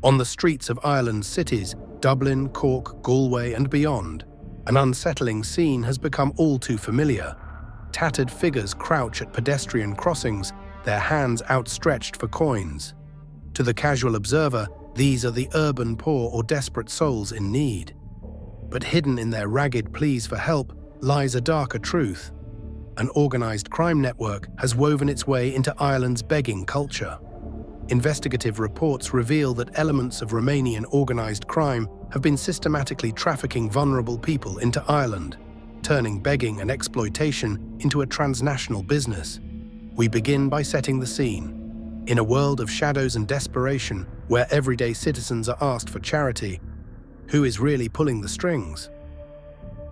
On the streets of Ireland's cities, Dublin, Cork, Galway, and beyond, an unsettling scene has become all too familiar. Tattered figures crouch at pedestrian crossings, their hands outstretched for coins. To the casual observer, these are the urban poor or desperate souls in need. But hidden in their ragged pleas for help lies a darker truth. An organized crime network has woven its way into Ireland's begging culture. Investigative reports reveal that elements of Romanian organized crime have been systematically trafficking vulnerable people into Ireland, turning begging and exploitation into a transnational business. We begin by setting the scene. In a world of shadows and desperation, where everyday citizens are asked for charity, who is really pulling the strings?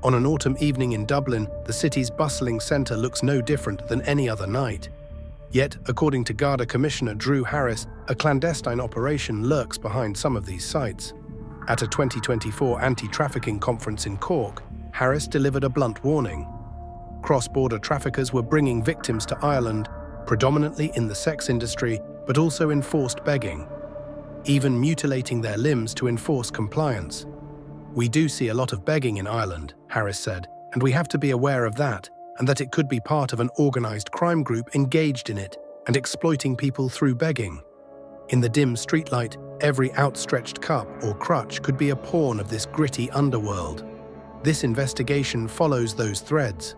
On an autumn evening in Dublin, the city's bustling centre looks no different than any other night. Yet, according to Garda Commissioner Drew Harris, a clandestine operation lurks behind some of these sites. At a 2024 anti-trafficking conference in Cork, Harris delivered a blunt warning. Cross-border traffickers were bringing victims to Ireland, predominantly in the sex industry, but also in forced begging, even mutilating their limbs to enforce compliance. "We do see a lot of begging in Ireland," Harris said, "and we have to be aware of that, and that it could be part of an organized crime group engaged in it and exploiting people through begging. In the dim streetlight, every outstretched cup or crutch could be a pawn of this gritty underworld." This investigation follows those threads.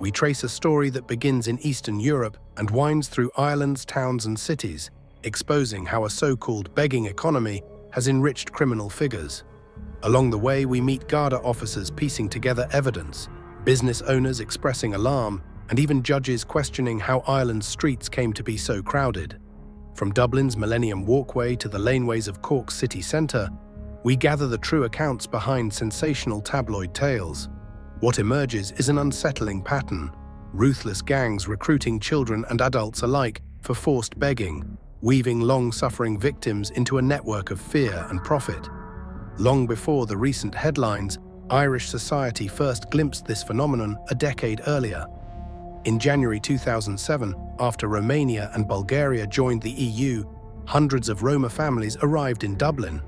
We trace a story that begins in Eastern Europe and winds through Ireland's towns and cities, exposing how a so-called begging economy has enriched criminal figures. Along the way, we meet Garda officers piecing together evidence, business owners expressing alarm, and even judges questioning how Ireland's streets came to be so crowded. From Dublin's Millennium Walkway to the laneways of Cork's city centre, we gather the true accounts behind sensational tabloid tales. What emerges is an unsettling pattern: ruthless gangs recruiting children and adults alike for forced begging, weaving long-suffering victims into a network of fear and profit. Long before the recent headlines, Irish society first glimpsed this phenomenon a decade earlier. In January 2007, after Romania and Bulgaria joined the EU, hundreds of Roma families arrived in Dublin.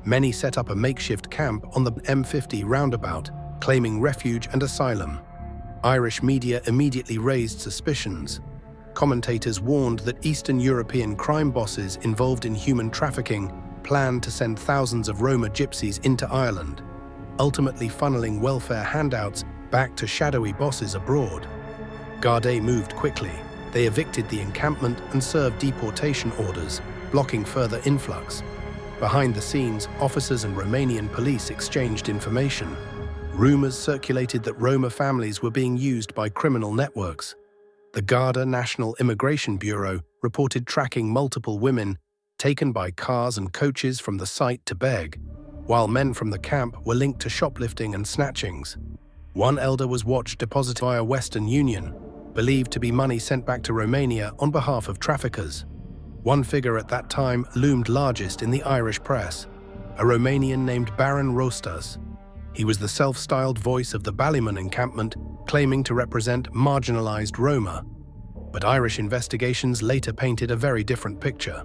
Many set up a makeshift camp on the M50 roundabout, claiming refuge and asylum. Irish media immediately raised suspicions. Commentators warned that Eastern European crime bosses involved in human trafficking planned to send thousands of Roma gypsies into Ireland, ultimately funneling welfare handouts back to shadowy bosses abroad. Garda moved quickly. They evicted the encampment and served deportation orders, blocking further influx. Behind the scenes, officers and Romanian police exchanged information. Rumors circulated that Roma families were being used by criminal networks. The Garda National Immigration Bureau reported tracking multiple women taken by cars and coaches from the site to beg, while men from the camp were linked to shoplifting and snatchings. One elder was watched deposit via Western Union, believed to be money sent back to Romania on behalf of traffickers. One figure at that time loomed largest in the Irish press, a Romanian named Baron Rostas. He was the self-styled voice of the Ballymun encampment, claiming to represent marginalized Roma. But Irish investigations later painted a very different picture.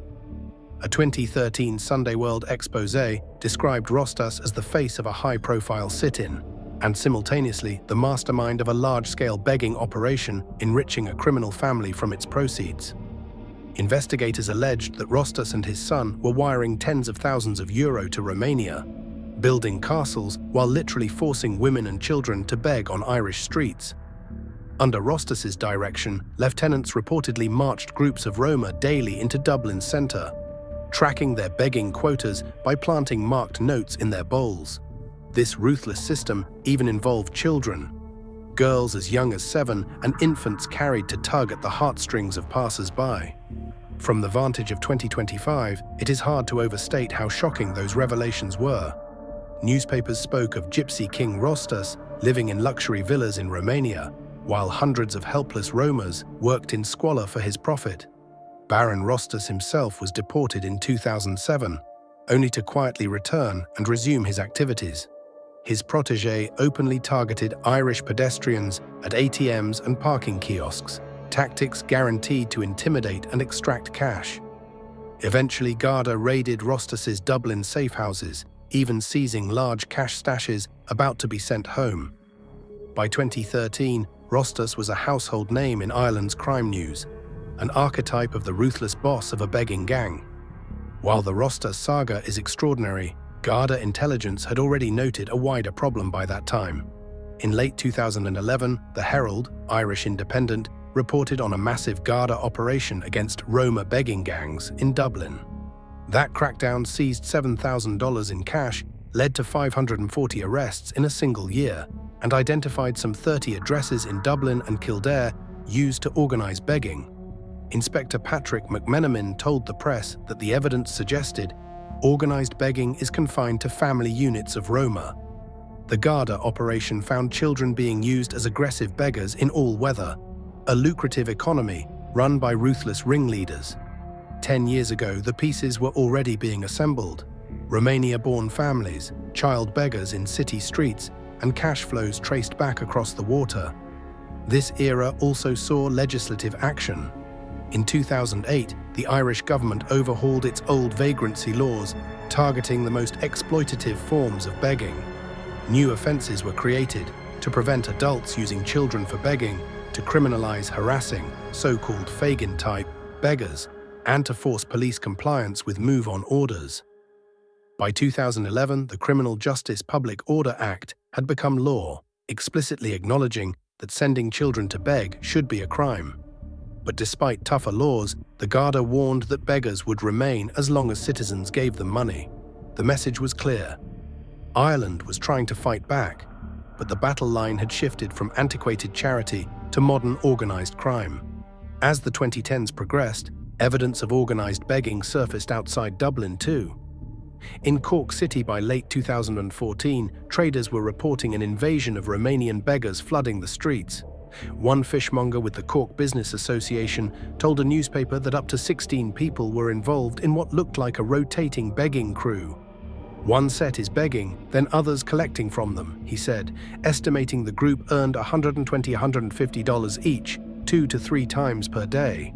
A 2013 Sunday World expose described Rostas as the face of a high-profile sit-in, and simultaneously the mastermind of a large-scale begging operation enriching a criminal family from its proceeds. Investigators alleged that Rostas and his son were wiring tens of thousands of euro to Romania, building castles while literally forcing women and children to beg on Irish streets. Under Rostas's direction, lieutenants reportedly marched groups of Roma daily into Dublin's centre, tracking their begging quotas by planting marked notes in their bowls. This ruthless system even involved children, girls as young as 7 and infants carried to tug at the heartstrings of passers-by. From the vantage of 2025, it is hard to overstate how shocking those revelations were. Newspapers spoke of Gypsy King Rostas living in luxury villas in Romania, while hundreds of helpless Romas worked in squalor for his profit. Baron Rostas himself was deported in 2007, only to quietly return and resume his activities. His protégé openly targeted Irish pedestrians at ATMs and parking kiosks, tactics guaranteed to intimidate and extract cash. Eventually, Garda raided Rostas's Dublin safe houses, even seizing large cash stashes about to be sent home. By 2013, Rostas was a household name in Ireland's crime news, an archetype of the ruthless boss of a begging gang. While the Rostas saga is extraordinary, Garda intelligence had already noted a wider problem by that time. In late 2011, the Herald, Irish Independent, reported on a massive Garda operation against Roma begging gangs in Dublin. That crackdown seized $7,000 in cash, led to 540 arrests in a single year, and identified some 30 addresses in Dublin and Kildare used to organise begging. Inspector Patrick McMenamin told the press that the evidence suggested organised begging is confined to family units of Roma. The Garda operation found children being used as aggressive beggars in all weather, a lucrative economy run by ruthless ringleaders. 10 years ago, the pieces were already being assembled. Romania-born families, child beggars in city streets, and cash flows traced back across the water. This era also saw legislative action. In 2008, the Irish government overhauled its old vagrancy laws, targeting the most exploitative forms of begging. New offences were created to prevent adults using children for begging, to criminalise harassing, so-called Fagin-type, beggars, and to force police compliance with move-on orders. By 2011, the Criminal Justice Public Order Act had become law, explicitly acknowledging that sending children to beg should be a crime. But despite tougher laws, the Garda warned that beggars would remain as long as citizens gave them money. The message was clear. Ireland was trying to fight back, but the battle line had shifted from antiquated charity to modern organised crime. As the 2010s progressed, evidence of organised begging surfaced outside Dublin too. In Cork City by late 2014, traders were reporting an invasion of Romanian beggars flooding the streets. One fishmonger with the Cork Business Association told a newspaper that up to 16 people were involved in what looked like a rotating begging crew. One set is begging, then others collecting from them, he said, estimating the group earned $120 to $150 each, 2 to 3 times per day.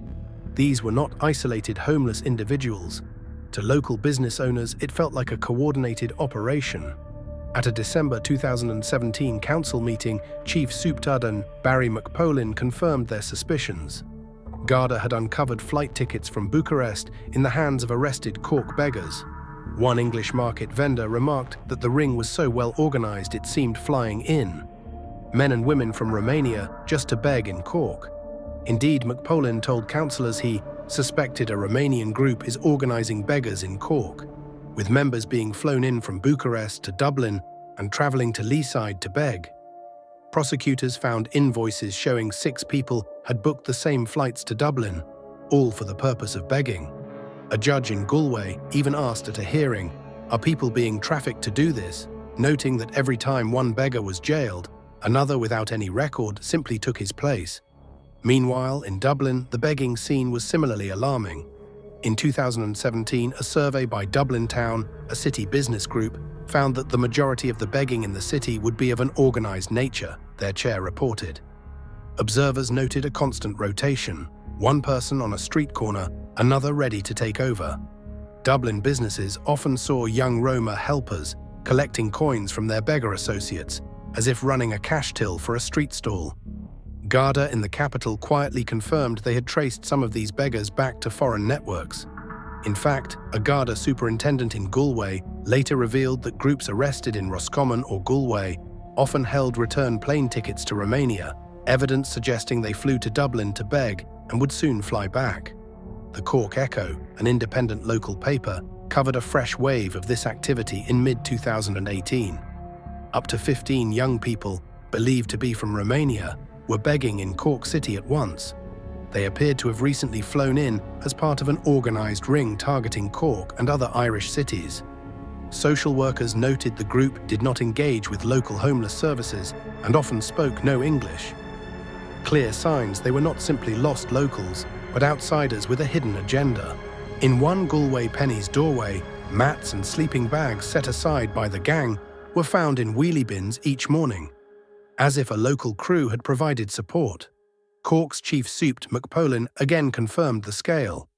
These were not isolated homeless individuals. To local business owners, it felt like a coordinated operation. At a December 2017 council meeting, Chief Súbtádan Barry McPolin confirmed their suspicions. Garda had uncovered flight tickets from Bucharest in the hands of arrested Cork beggars. One English market vendor remarked that the ring was so well organised it seemed flying in. Men and women from Romania just to beg in Cork. Indeed, McPolin told councillors he suspected a Romanian group is organising beggars in Cork, with members being flown in from Bucharest to Dublin and travelling to Leaside to beg. Prosecutors found invoices showing 6 people had booked the same flights to Dublin, all for the purpose of begging. A judge in Galway even asked at a hearing, "Are people being trafficked to do this?" noting that every time one beggar was jailed, another without any record simply took his place. Meanwhile, in Dublin, the begging scene was similarly alarming. In 2017, a survey by Dublin Town, a city business group, found that the majority of the begging in the city would be of an organised nature, their chair reported. Observers noted a constant rotation, one person on a street corner, another ready to take over. Dublin businesses often saw young Roma helpers collecting coins from their beggar associates, as if running a cash till for a street stall. Garda in the capital quietly confirmed they had traced some of these beggars back to foreign networks. In fact, a Garda superintendent in Galway later revealed that groups arrested in Roscommon or Galway often held return plane tickets to Romania, evidence suggesting they flew to Dublin to beg and would soon fly back. The Cork Echo, an independent local paper, covered a fresh wave of this activity in mid-2018. Up to 15 young people, believed to be from Romania, were begging in Cork City at once. They appeared to have recently flown in as part of an organised ring targeting Cork and other Irish cities. Social workers noted the group did not engage with local homeless services and often spoke no English. Clear signs they were not simply lost locals, but outsiders with a hidden agenda. In one Galway penny's doorway, mats and sleeping bags set aside by the gang were found in wheelie bins each morning, as if a local crew had provided support. Cork's Chief Súbt McPolin again confirmed the scale.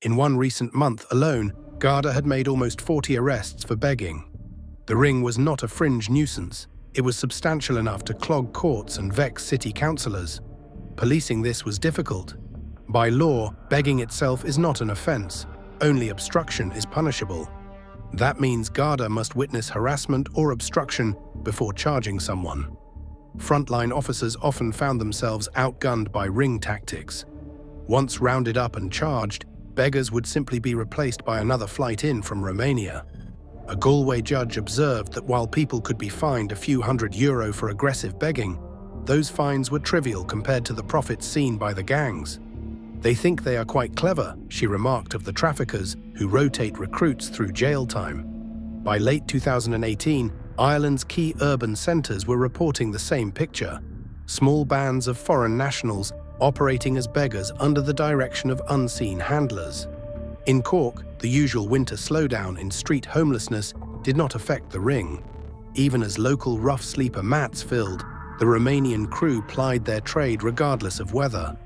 In one recent month alone, Garda had made almost 40 arrests for begging. The ring was not a fringe nuisance. It was substantial enough to clog courts and vex city councillors. Policing this was difficult. By law, begging itself is not an offence. Only obstruction is punishable. That means Garda must witness harassment or obstruction before charging someone. Frontline officers often found themselves outgunned by ring tactics. Once rounded up and charged, beggars would simply be replaced by another flight in from Romania. A Galway judge observed that while people could be fined a few €100 for aggressive begging, those fines were trivial compared to the profits seen by the gangs. They think they are quite clever, she remarked of the traffickers who rotate recruits through jail time. By late 2018, Ireland's key urban centres were reporting the same picture. Small bands of foreign nationals operating as beggars under the direction of unseen handlers. In Cork, the usual winter slowdown in street homelessness did not affect the ring. Even as local rough sleeper mats filled, the Romanian crew plied their trade regardless of weather.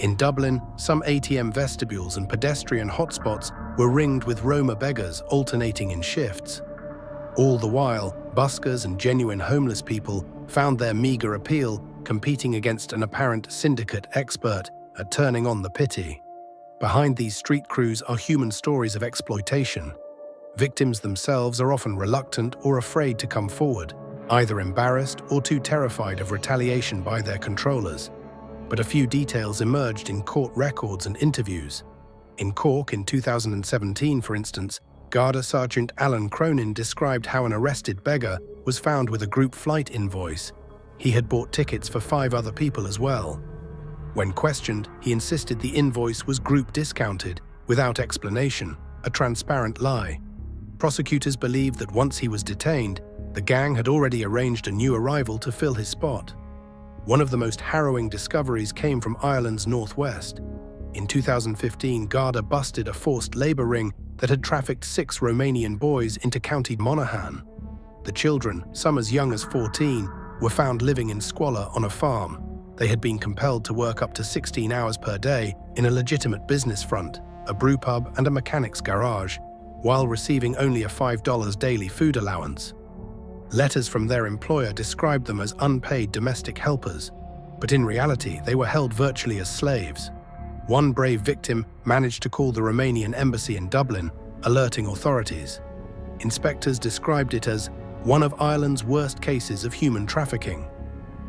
In Dublin, some ATM vestibules and pedestrian hotspots were ringed with Roma beggars alternating in shifts. All the while, buskers and genuine homeless people found their meager appeal competing against an apparent syndicate expert at turning on the pity. Behind these street crews are human stories of exploitation. Victims themselves are often reluctant or afraid to come forward, either embarrassed or too terrified of retaliation by their controllers. But a few details emerged in court records and interviews. In Cork in 2017, for instance, Garda Sergeant Alan Cronin described how an arrested beggar was found with a group flight invoice. He had bought tickets for 5 other people as well. When questioned, he insisted the invoice was group discounted, without explanation, a transparent lie. Prosecutors believed that once he was detained, the gang had already arranged a new arrival to fill his spot. One of the most harrowing discoveries came from Ireland's northwest. In 2015, Garda busted a forced labour ring that had trafficked 6 Romanian boys into County Monaghan. The children, some as young as 14, were found living in squalor on a farm. They had been compelled to work up to 16 hours per day in a legitimate business front, a brewpub and a mechanic's garage, while receiving only a $5 daily food allowance. Letters from their employer described them as unpaid domestic helpers, but in reality they were held virtually as slaves. One brave victim managed to call the Romanian embassy in Dublin, alerting authorities. Inspectors described it as one of Ireland's worst cases of human trafficking.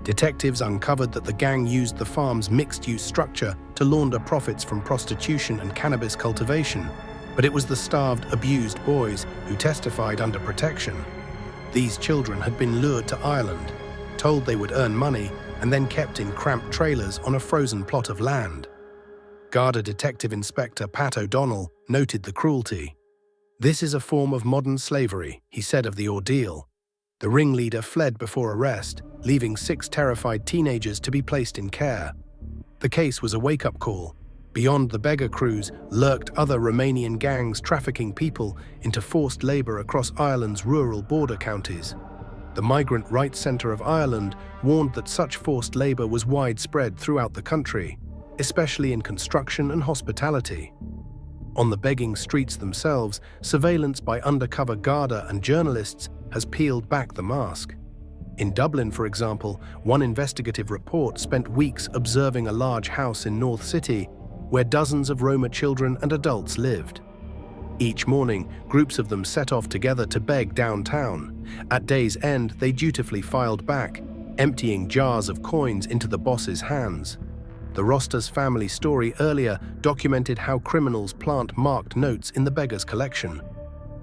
Detectives uncovered that the gang used the farm's mixed-use structure to launder profits from prostitution and cannabis cultivation, but it was the starved, abused boys who testified under protection. These children had been lured to Ireland, told they would earn money, and then kept in cramped trailers on a frozen plot of land. Garda Detective Inspector Pat O'Donnell noted the cruelty. "This is a form of modern slavery," he said of the ordeal. The ringleader fled before arrest, leaving 6 terrified teenagers to be placed in care. The case was a wake-up call. Beyond the beggar crews lurked other Romanian gangs trafficking people into forced labour across Ireland's rural border counties. The Migrant Rights Centre of Ireland warned that such forced labour was widespread throughout the country, especially in construction and hospitality. On the begging streets themselves, surveillance by undercover Garda and journalists has peeled back the mask. In Dublin, for example, one investigative report spent weeks observing a large house in North City where dozens of Roma children and adults lived. Each morning, groups of them set off together to beg downtown. At day's end, they dutifully filed back, emptying jars of coins into the boss's hands. The Rostas family story earlier documented how criminals plant marked notes in the beggar's collection.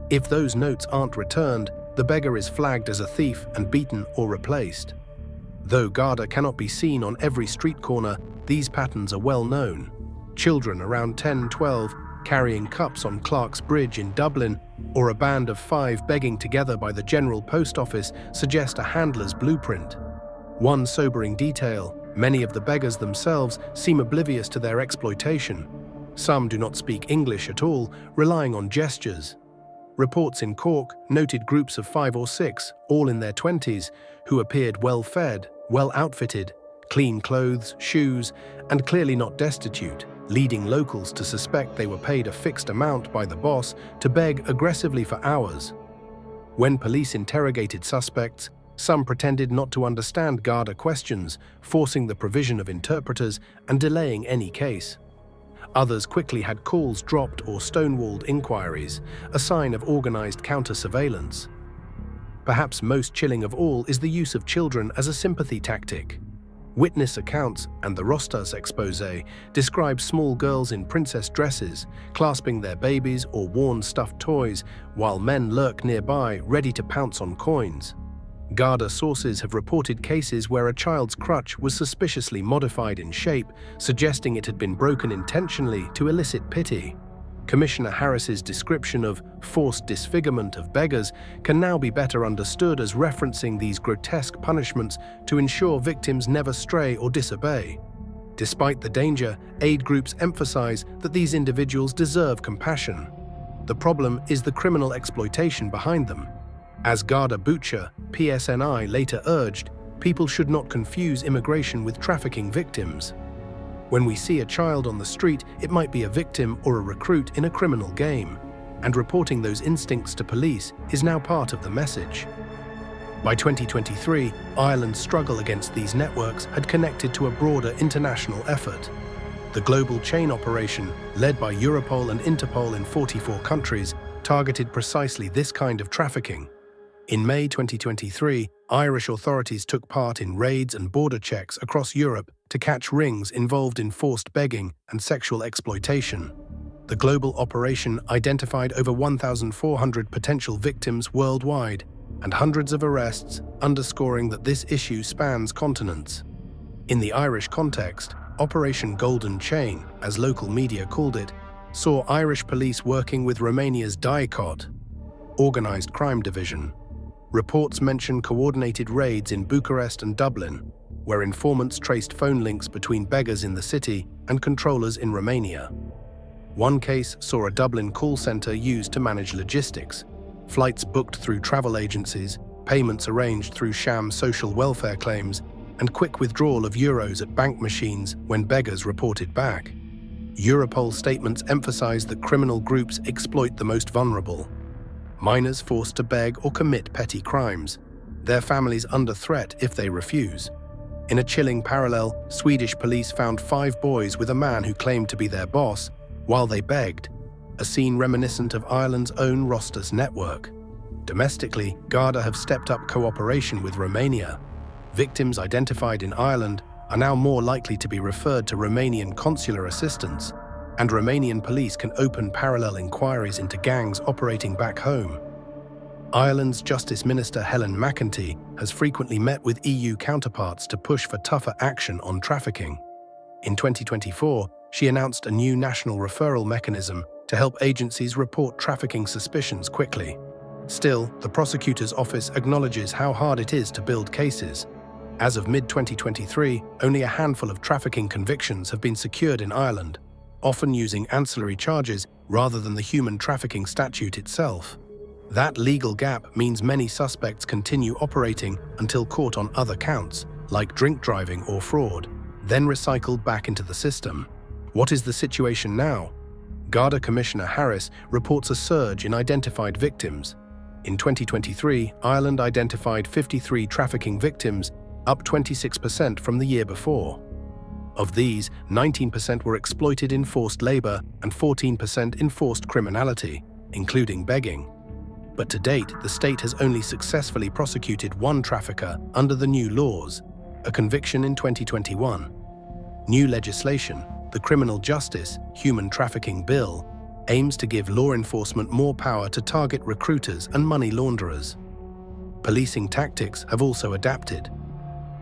If those notes aren't returned, the beggar is flagged as a thief and beaten or replaced. Though Garda cannot be seen on every street corner, these patterns are well known. Children around 10-12 carrying cups on Clark's Bridge in Dublin, or a band of 5 begging together by the General Post Office suggest a handler's blueprint. One sobering detail: many of the beggars themselves seem oblivious to their exploitation. Some do not speak English at all, relying on gestures. Reports in Cork noted groups of 5 or 6, all in their 20s, who appeared well-fed, well-outfitted, clean clothes, shoes, and clearly not destitute. leading locals to suspect they were paid a fixed amount by the boss to beg aggressively for hours. When police interrogated suspects, some pretended not to understand Garda questions, forcing the provision of interpreters and delaying any case. Others quickly had calls dropped or stonewalled inquiries, a sign of organized counter-surveillance. Perhaps most chilling of all is the use of children as a sympathy tactic. Witness accounts and the Rostas expose describe small girls in princess dresses, clasping their babies or worn stuffed toys, while men lurk nearby, ready to pounce on coins. Garda sources have reported cases where a child's crutch was suspiciously modified in shape, suggesting it had been broken intentionally to elicit pity. Commissioner Harris's description of forced disfigurement of beggars can now be better understood as referencing these grotesque punishments to ensure victims never stray or disobey. Despite the danger, aid groups emphasize that these individuals deserve compassion. The problem is the criminal exploitation behind them. As Garda Butcher, PSNI later urged, people should not confuse immigration with trafficking victims. When we see a child on the street, it might be a victim or a recruit in a criminal game, and reporting those instincts to police is now part of the message. By 2023, Ireland's struggle against these networks had connected to a broader international effort. The global chain operation, led by Europol and Interpol in 44 countries, targeted precisely this kind of trafficking. In May 2023, Irish authorities took part in raids and border checks across Europe to catch rings involved in forced begging and sexual exploitation. The global operation identified over 1,400 potential victims worldwide and hundreds of arrests, underscoring that this issue spans continents. In the Irish context, Operation Golden Chain, as local media called it, saw Irish police working with Romania's DICOT, Organised Crime Division. Reports mention coordinated raids in Bucharest and Dublin, where informants traced phone links between beggars in the city and controllers in Romania. One case saw a Dublin call center used to manage logistics, flights booked through travel agencies, payments arranged through sham social welfare claims, and quick withdrawal of euros at bank machines when beggars reported back. Europol statements emphasize that criminal groups exploit the most vulnerable. Minors forced to beg or commit petty crimes, their families under threat if they refuse. In a chilling parallel, Swedish police found 5 boys with a man who claimed to be their boss while they begged, a scene reminiscent of Ireland's own Rostas network. Domestically, Garda have stepped up cooperation with Romania. Victims identified in Ireland are now more likely to be referred to Romanian consular assistance, and Romanian police can open parallel inquiries into gangs operating back home. Ireland's Justice Minister Helen McEntee has frequently met with EU counterparts to push for tougher action on trafficking. In 2024, she announced a new national referral mechanism to help agencies report trafficking suspicions quickly. Still, the prosecutor's office acknowledges how hard it is to build cases. As of mid-2023, only a handful of trafficking convictions have been secured in Ireland, often using ancillary charges rather than the human trafficking statute itself. That legal gap means many suspects continue operating until caught on other counts, like drink driving or fraud, then recycled back into the system. What is the situation now? Garda Commissioner Harris reports a surge in identified victims. In 2023, Ireland identified 53 trafficking victims, up 26% from the year before. Of these, 19% were exploited in forced labor and 14% in forced criminality, including begging. But to date, the state has only successfully prosecuted 1 trafficker under the new laws, a conviction in 2021. New legislation, the Criminal Justice Human Trafficking Bill, aims to give law enforcement more power to target recruiters and money launderers. Policing tactics have also adapted.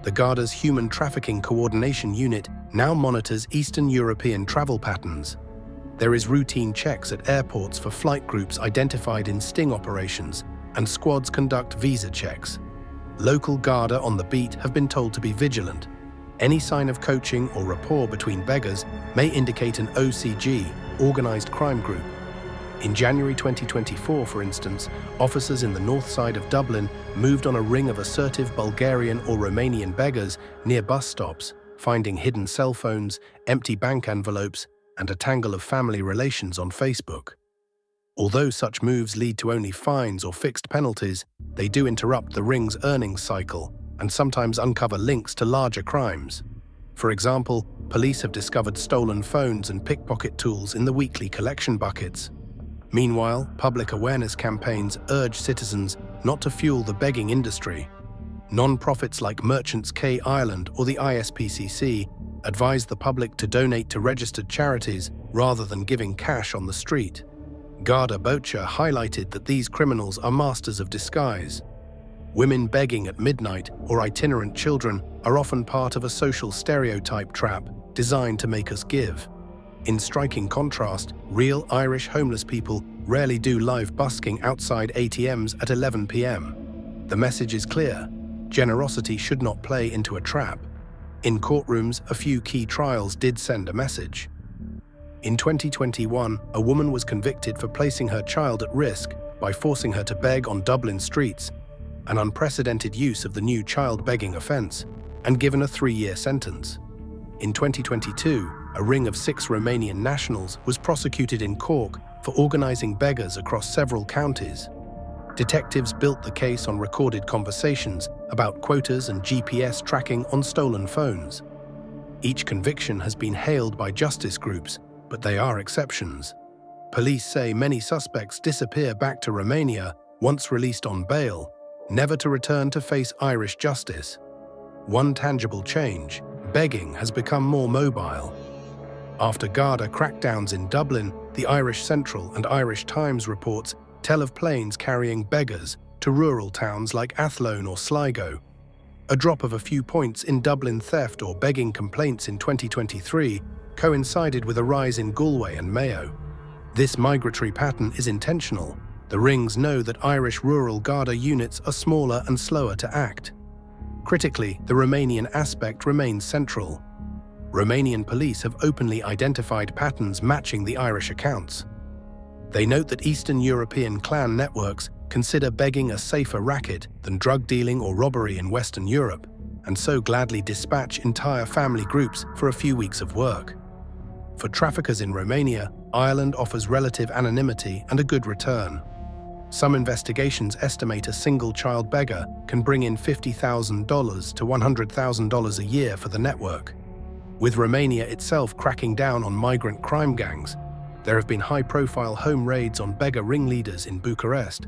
The Garda's Human Trafficking Coordination Unit now monitors Eastern European travel patterns. There is routine checks at airports for flight groups identified in sting operations, and squads conduct visa checks. Local Garda on the beat have been told to be vigilant. Any sign of coaching or rapport between beggars may indicate an OCG, organized crime group. In January 2024, for instance, officers in the north side of Dublin moved on a ring of assertive Bulgarian or Romanian beggars near bus stops, finding hidden cell phones, empty bank envelopes, and a tangle of family relations on Facebook. Although such moves lead to only fines or fixed penalties, they do interrupt the ring's earnings cycle and sometimes uncover links to larger crimes. For example, police have discovered stolen phones and pickpocket tools in the weekly collection buckets. Meanwhile, public awareness campaigns urge citizens not to fuel the begging industry. Non-profits like Merchants K Ireland or the ISPCC advise the public to donate to registered charities rather than giving cash on the street. Garda Boccia highlighted that these criminals are masters of disguise. Women begging at midnight or itinerant children are often part of a social stereotype trap designed to make us give. In striking contrast, real Irish homeless people rarely do live busking outside ATMs at 11 p.m. The message is clear: generosity should not play into a trap. In courtrooms, a few key trials did send a message. In 2021, a woman was convicted for placing her child at risk by forcing her to beg on Dublin streets, an unprecedented use of the new child begging offence, and given a 3-year sentence. In 2022, a ring of 6 Romanian nationals was prosecuted in Cork for organising beggars across several counties. Detectives built the case on recorded conversations about quotas and GPS tracking on stolen phones. Each conviction has been hailed by justice groups, but they are exceptions. Police say many suspects disappear back to Romania once released on bail, never to return to face Irish justice. One tangible change: begging has become more mobile. After Garda crackdowns in Dublin, the Irish Central and Irish Times reports tell of planes carrying beggars to rural towns like Athlone or Sligo. A drop of a few points in Dublin theft or begging complaints in 2023 coincided with a rise in Galway and Mayo. This migratory pattern is intentional. The rings know that Irish rural Garda units are smaller and slower to act. Critically, the Romanian aspect remains central. Romanian police have openly identified patterns matching the Irish accounts. They note that Eastern European clan networks consider begging a safer racket than drug dealing or robbery in Western Europe, and so gladly dispatch entire family groups for a few weeks of work. For traffickers in Romania, Ireland offers relative anonymity and a good return. Some investigations estimate a single child beggar can bring in $50,000 to $100,000 a year for the network. With Romania itself cracking down on migrant crime gangs, there have been high-profile home raids on beggar ringleaders in Bucharest.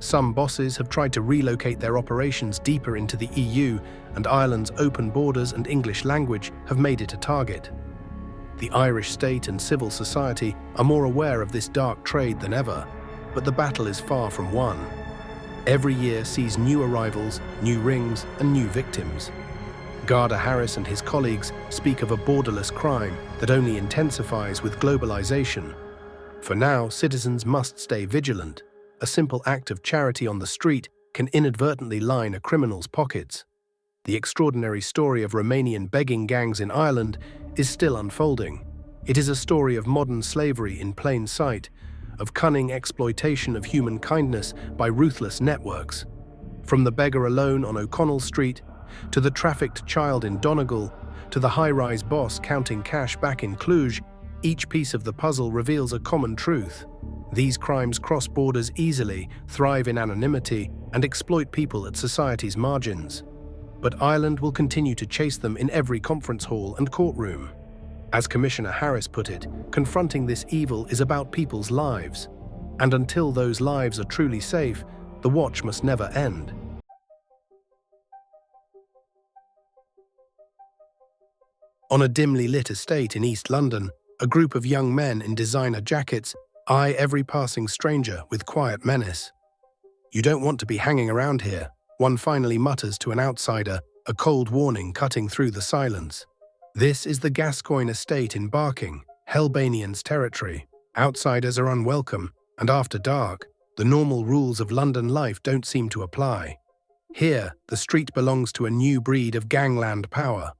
Some bosses have tried to relocate their operations deeper into the EU, and Ireland's open borders and English language have made it a target. The Irish state and civil society are more aware of this dark trade than ever, but the battle is far from won. Every year sees new arrivals, new rings, and new victims. Garda Harris and his colleagues speak of a borderless crime that only intensifies with globalization. For now, citizens must stay vigilant. A simple act of charity on the street can inadvertently line a criminal's pockets. The extraordinary story of Romanian begging gangs in Ireland is still unfolding. It is a story of modern slavery in plain sight, of cunning exploitation of human kindness by ruthless networks. From the beggar alone on O'Connell Street, to the trafficked child in Donegal, to the high-rise boss counting cash back in Cluj, each piece of the puzzle reveals a common truth. These crimes cross borders easily, thrive in anonymity, and exploit people at society's margins. But Ireland will continue to chase them in every conference hall and courtroom. As Commissioner Harris put it, confronting this evil is about people's lives. And until those lives are truly safe, the watch must never end. On a dimly lit estate in East London, a group of young men in designer jackets eye every passing stranger with quiet menace. "You don't want to be hanging around here," one finally mutters to an outsider, a cold warning cutting through the silence. This is the Gascoigne estate in Barking, Albanians' territory. Outsiders are unwelcome, and after dark, the normal rules of London life don't seem to apply. Here, the street belongs to a new breed of gangland power.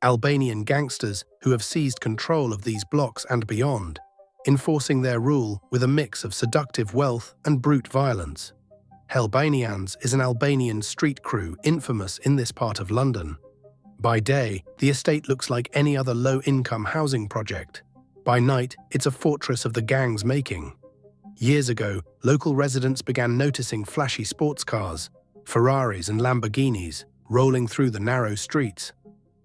Albanian gangsters who have seized control of these blocks and beyond, enforcing their rule with a mix of seductive wealth and brute violence. Albanians is an Albanian street crew infamous in this part of London. By day, the estate looks like any other low-income housing project. By night, it's a fortress of the gang's making. Years ago, local residents began noticing flashy sports cars, Ferraris and Lamborghinis, rolling through the narrow streets.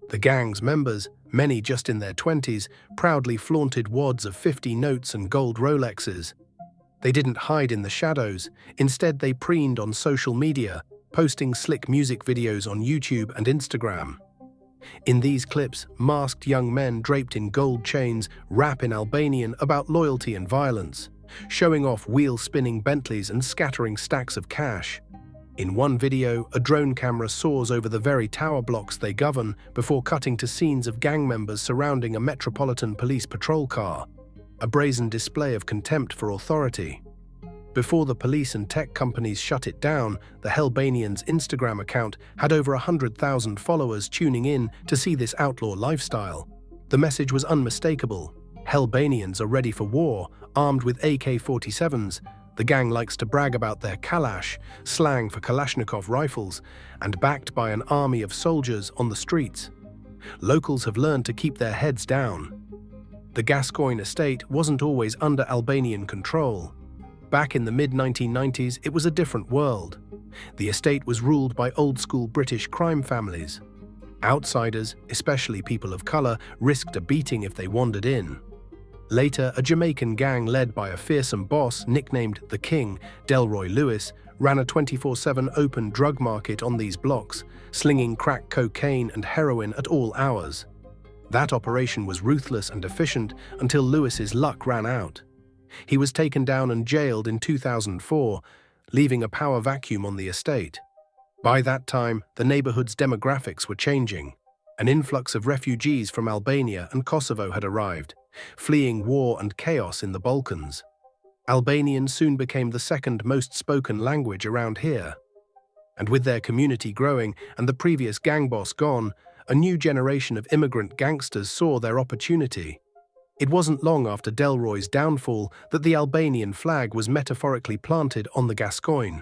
The gang's members, many just in their 20s, proudly flaunted wads of 50 notes and gold Rolexes. They didn't hide in the shadows. Instead, they preened on social media, posting slick music videos on YouTube and Instagram. In these clips, masked young men draped in gold chains rap in Albanian about loyalty and violence, showing off wheel-spinning Bentleys and scattering stacks of cash. In one video, a drone camera soars over the very tower blocks they govern before cutting to scenes of gang members surrounding a Metropolitan Police patrol car, a brazen display of contempt for authority. Before the police and tech companies shut it down, the Helbanians' Instagram account had over 100,000 followers tuning in to see this outlaw lifestyle. The message was unmistakable. Helbanians are ready for war, armed with AK-47s. The gang likes to brag about their Kalash, slang for Kalashnikov rifles, and backed by an army of soldiers on the streets. Locals have learned to keep their heads down. The Gascoigne estate wasn't always under Albanian control. Back in the mid-1990s, it was a different world. The estate was ruled by old-school British crime families. Outsiders, especially people of color, risked a beating if they wandered in. Later, a Jamaican gang led by a fearsome boss nicknamed the King, Delroy Lewis, ran a 24/7 open drug market on these blocks, slinging crack cocaine and heroin at all hours. That operation was ruthless and efficient until Lewis's luck ran out. He was taken down and jailed in 2004, leaving a power vacuum on the estate. By that time, the neighborhood's demographics were changing. An influx of refugees from Albania and Kosovo had arrived, fleeing war and chaos in the Balkans. Albanian soon became the second most spoken language around here. And with their community growing and the previous gang boss gone, a new generation of immigrant gangsters saw their opportunity. It wasn't long after Delroy's downfall that the Albanian flag was metaphorically planted on the Gascoigne.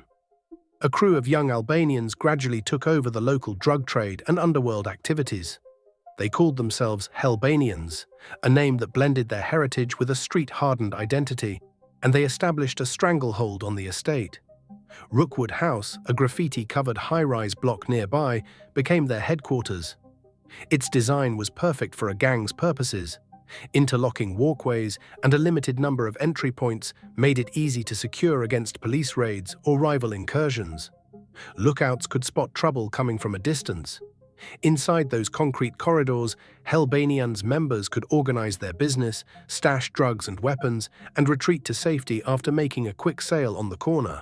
A crew of young Albanians gradually took over the local drug trade and underworld activities. They called themselves Helbanians, a name that blended their heritage with a street-hardened identity, and they established a stranglehold on the estate. Rookwood House, a graffiti-covered high-rise block nearby, became their headquarters. Its design was perfect for a gang's purposes. Interlocking walkways and a limited number of entry points made it easy to secure against police raids or rival incursions. Lookouts could spot trouble coming from a distance. Inside those concrete corridors, Helbanians members could organize their business, stash drugs and weapons, and retreat to safety after making a quick sale on the corner.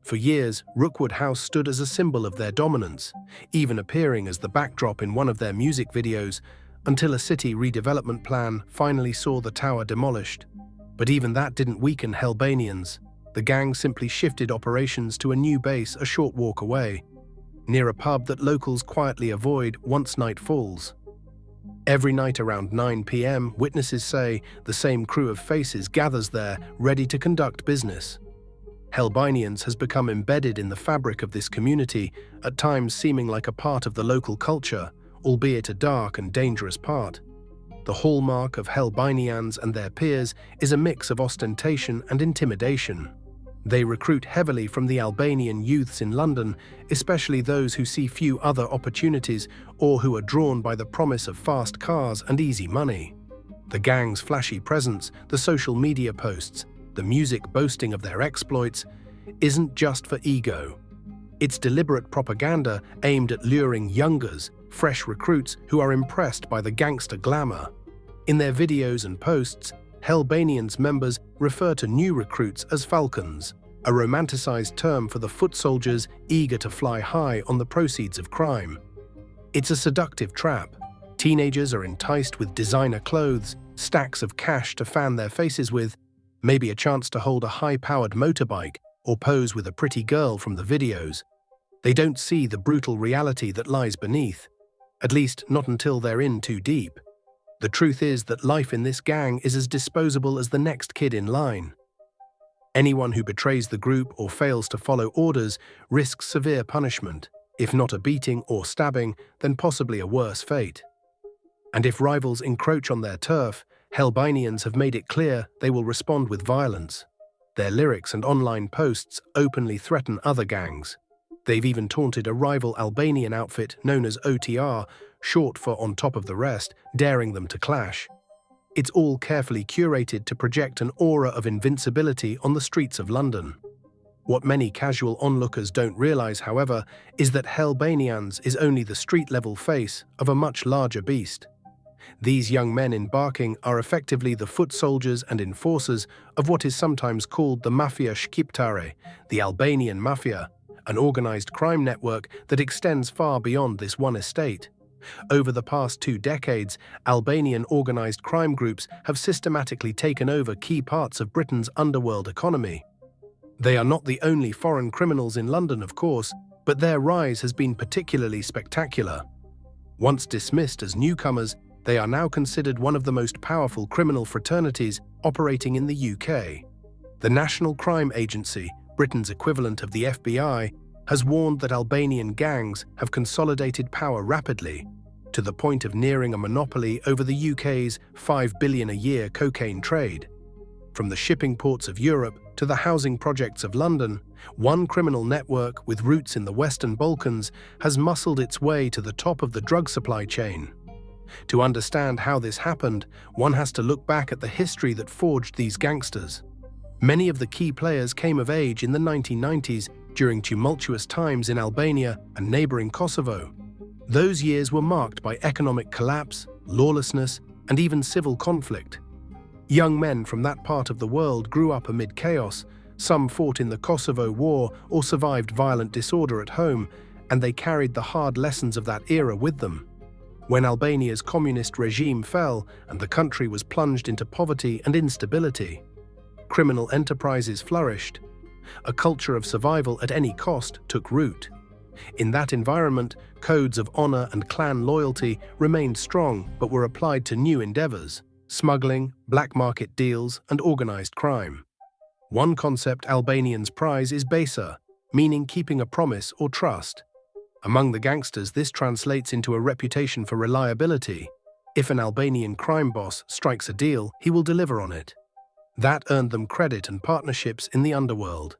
For years, Rookwood House stood as a symbol of their dominance, even appearing as the backdrop in one of their music videos, until a city redevelopment plan finally saw the tower demolished. But even that didn't weaken Helbanians. The gang simply shifted operations to a new base a short walk away, near a pub that locals quietly avoid once night falls. Every night around 9 p.m., witnesses say the same crew of faces gathers there, ready to conduct business. Helbanians has become embedded in the fabric of this community, at times seeming like a part of the local culture, albeit a dark and dangerous part. The hallmark of Helbanians and their peers is a mix of ostentation and intimidation. They recruit heavily from the Albanian youths in London, especially those who see few other opportunities or who are drawn by the promise of fast cars and easy money. The gang's flashy presence, the social media posts, the music boasting of their exploits, isn't just for ego. It's deliberate propaganda aimed at luring youngers, fresh recruits who are impressed by the gangster glamour. In their videos and posts, Helbanians members refer to new recruits as falcons, a romanticized term for the foot soldiers eager to fly high on the proceeds of crime. It's a seductive trap. Teenagers are enticed with designer clothes, stacks of cash to fan their faces with, maybe a chance to hold a high-powered motorbike or pose with a pretty girl from the videos. They don't see the brutal reality that lies beneath. At least not until they're in too deep. The truth is that life in this gang is as disposable as the next kid in line. Anyone who betrays the group or fails to follow orders risks severe punishment, if not a beating or stabbing, then possibly a worse fate. And if rivals encroach on their turf, Albanians have made it clear they will respond with violence. Their lyrics and online posts openly threaten other gangs. They've even taunted a rival Albanian outfit known as OTR, short for On Top of the Rest, daring them to clash. It's all carefully curated to project an aura of invincibility on the streets of London. What many casual onlookers don't realize, however, is that Albanians is only the street-level face of a much larger beast. These young men embarking are effectively the foot soldiers and enforcers of what is sometimes called the Mafia Shqiptare, the Albanian Mafia, an organized crime network that extends far beyond this one estate. Over the past 2 decades, Albanian organized crime groups have systematically taken over key parts of Britain's underworld economy. They are not the only foreign criminals in London, of course, but their rise has been particularly spectacular. Once dismissed as newcomers, they are now considered one of the most powerful criminal fraternities operating in the UK. The National Crime Agency, Britain's equivalent of the FBI, has warned that Albanian gangs have consolidated power rapidly, to the point of nearing a monopoly over the UK's £5 billion a year cocaine trade. From the shipping ports of Europe to the housing projects of London, one criminal network with roots in the Western Balkans has muscled its way to the top of the drug supply chain. To understand how this happened, one has to look back at the history that forged these gangsters. Many of the key players came of age in the 1990s during tumultuous times in Albania and neighboring Kosovo. Those years were marked by economic collapse, lawlessness, and even civil conflict. Young men from that part of the world grew up amid chaos. Some fought in the Kosovo War or survived violent disorder at home, and they carried the hard lessons of that era with them. When Albania's communist regime fell and the country was plunged into poverty and instability, criminal enterprises flourished. A culture of survival at any cost took root. In that environment, codes of honor and clan loyalty remained strong but were applied to new endeavors: smuggling, black market deals, and organized crime. One concept Albanians prize is besa, meaning keeping a promise or trust. Among the gangsters, this translates into a reputation for reliability. If an Albanian crime boss strikes a deal, he will deliver on it. That earned them credit and partnerships in the underworld.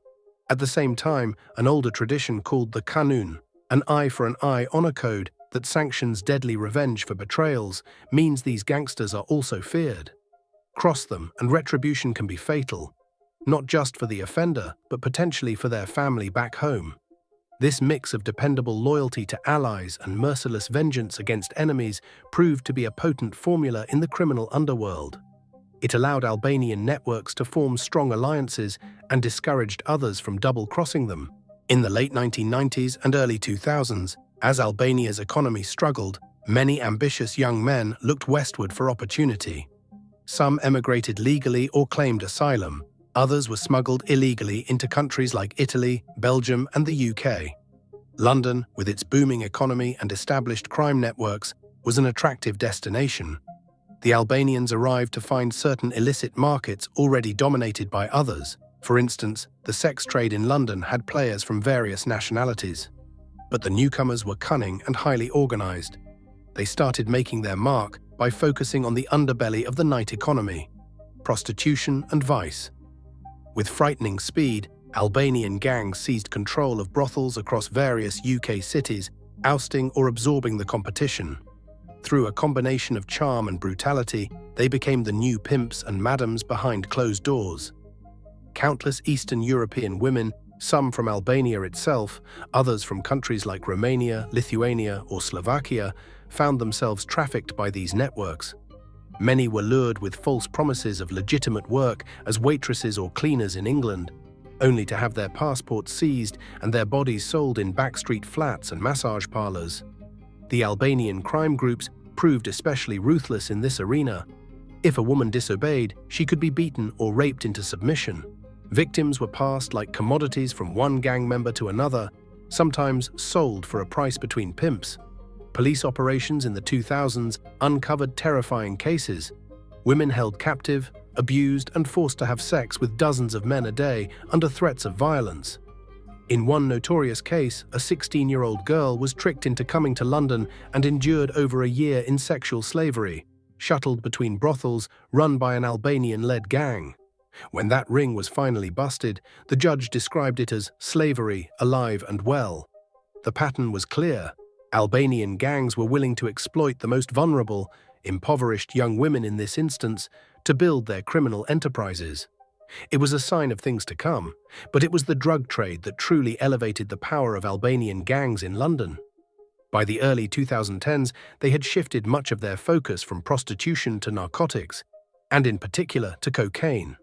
At the same time, an older tradition called the kanun, an eye for an eye honor code that sanctions deadly revenge for betrayals, means these gangsters are also feared. Cross them and retribution can be fatal, not just for the offender, but potentially for their family back home. This mix of dependable loyalty to allies and merciless vengeance against enemies proved to be a potent formula in the criminal underworld. It allowed Albanian networks to form strong alliances and discouraged others from double-crossing them. In the late 1990s and early 2000s, as Albania's economy struggled, many ambitious young men looked westward for opportunity. Some emigrated legally or claimed asylum. Others were smuggled illegally into countries like Italy, Belgium, and the UK. London, with its booming economy and established crime networks, was an attractive destination. The Albanians arrived to find certain illicit markets already dominated by others. For instance, the sex trade in London had players from various nationalities. But the newcomers were cunning and highly organized. They started making their mark by focusing on the underbelly of the night economy: prostitution and vice. With frightening speed, Albanian gangs seized control of brothels across various UK cities, ousting or absorbing the competition. Through a combination of charm and brutality, they became the new pimps and madams behind closed doors. Countless Eastern European women, some from Albania itself, others from countries like Romania, Lithuania, or Slovakia, found themselves trafficked by these networks. Many were lured with false promises of legitimate work as waitresses or cleaners in England, only to have their passports seized and their bodies sold in backstreet flats and massage parlors. The Albanian crime groups proved especially ruthless in this arena. If a woman disobeyed, she could be beaten or raped into submission. Victims were passed like commodities from one gang member to another, sometimes sold for a price between pimps. Police operations in the 2000s uncovered terrifying cases: women held captive, abused, and forced to have sex with dozens of men a day under threats of violence. In one notorious case, a 16-year-old girl was tricked into coming to London and endured over a year in sexual slavery. shuttled between brothels run by an Albanian-led gang. When that ring was finally busted, the judge described it as slavery, alive and well. The pattern was clear. Albanian gangs were willing to exploit the most vulnerable, impoverished young women in this instance to build their criminal enterprises. It was a sign of things to come, but it was the drug trade that truly elevated the power of Albanian gangs in London. By the early 2010s, they had shifted much of their focus from prostitution to narcotics, and in particular to cocaine.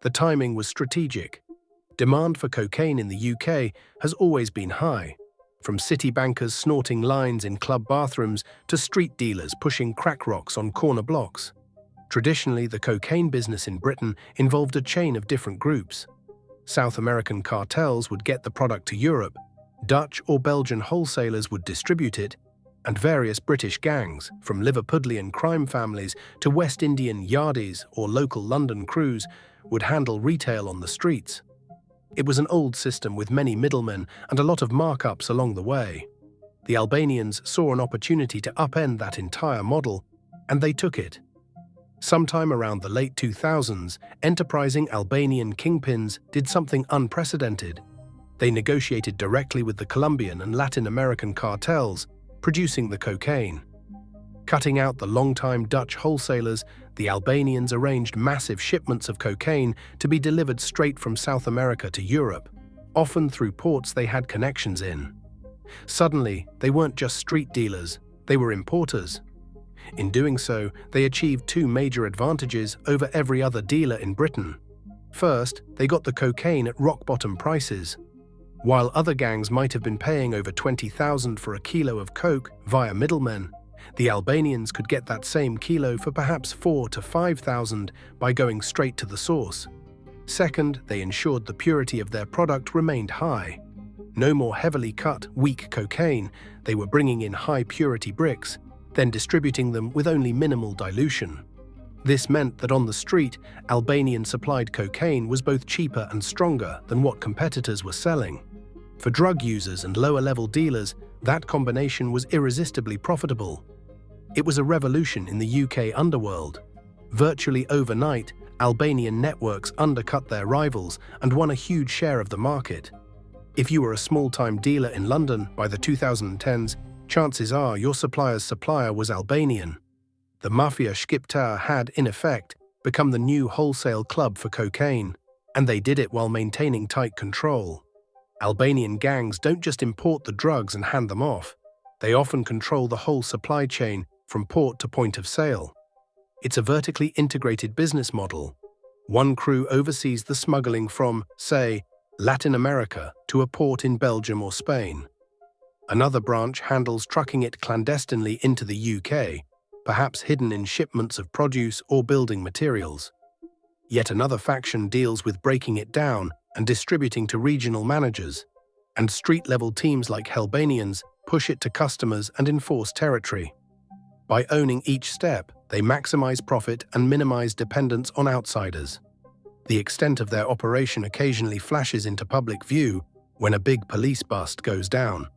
The timing was strategic. Demand for cocaine in the UK has always been high, from city bankers snorting lines in club bathrooms to street dealers pushing crack rocks on corner blocks. Traditionally, the cocaine business in Britain involved a chain of different groups. South American cartels would get the product to Europe, Dutch or Belgian wholesalers would distribute it, and various British gangs, from Liverpudlian crime families to West Indian yardies or local London crews, would handle retail on the streets. It was an old system with many middlemen and a lot of markups along the way. The Albanians saw an opportunity to upend that entire model, and they took it. Sometime around the late 2000s, enterprising Albanian kingpins did something unprecedented. They negotiated directly with the Colombian and Latin American cartels, producing the cocaine. Cutting out the long-time Dutch wholesalers, the Albanians arranged massive shipments of cocaine to be delivered straight from South America to Europe, often through ports they had connections in. Suddenly, they weren't just street dealers, they were importers. In doing so, they achieved two major advantages over every other dealer in Britain. First, they got the cocaine at rock-bottom prices. While other gangs might have been paying over $20,000 for a kilo of coke via middlemen, the Albanians could get that same kilo for perhaps $4,000 to $5,000 by going straight to the source. Second, they ensured the purity of their product remained high. No more heavily cut, weak cocaine, they were bringing in high-purity bricks, then distributing them with only minimal dilution. This meant that on the street, Albanian-supplied cocaine was both cheaper and stronger than what competitors were selling. For drug users and lower-level dealers, that combination was irresistibly profitable. It was a revolution in the UK underworld. Virtually overnight, Albanian networks undercut their rivals and won a huge share of the market. If you were a small-time dealer in London by the 2010s, chances are your supplier's supplier was Albanian. The Mafia Shqiptar had, in effect, become the new wholesale club for cocaine, and they did it while maintaining tight control. Albanian gangs don't just import the drugs and hand them off. They often control the whole supply chain from port to point of sale. It's a vertically integrated business model. One crew oversees the smuggling from, say, Latin America to a port in Belgium or Spain. Another branch handles trucking it clandestinely into the UK, perhaps hidden in shipments of produce or building materials. Yet another faction deals with breaking it down and distributing to regional managers, and street-level teams like Albanians push it to customers and enforce territory. By owning each step, they maximize profit and minimize dependence on outsiders. The extent of their operation occasionally flashes into public view when a big police bust goes down.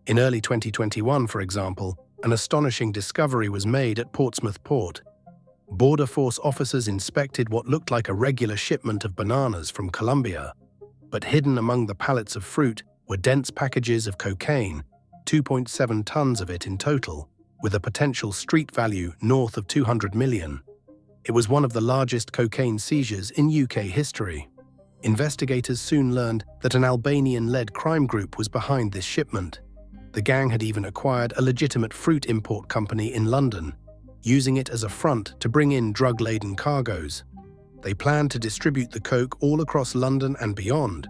In early 2021, for example, an astonishing discovery was made at Portsmouth Port. Border Force officers inspected what looked like a regular shipment of bananas from Colombia, but hidden among the pallets of fruit were dense packages of cocaine, 2.7 tons of it in total, with a potential street value north of 200 million. It was one of the largest cocaine seizures in UK history. Investigators soon learned that an Albanian-led crime group was behind this shipment. The gang had even acquired a legitimate fruit import company in London, using it as a front to bring in drug-laden cargoes. They planned to distribute the coke all across London and beyond,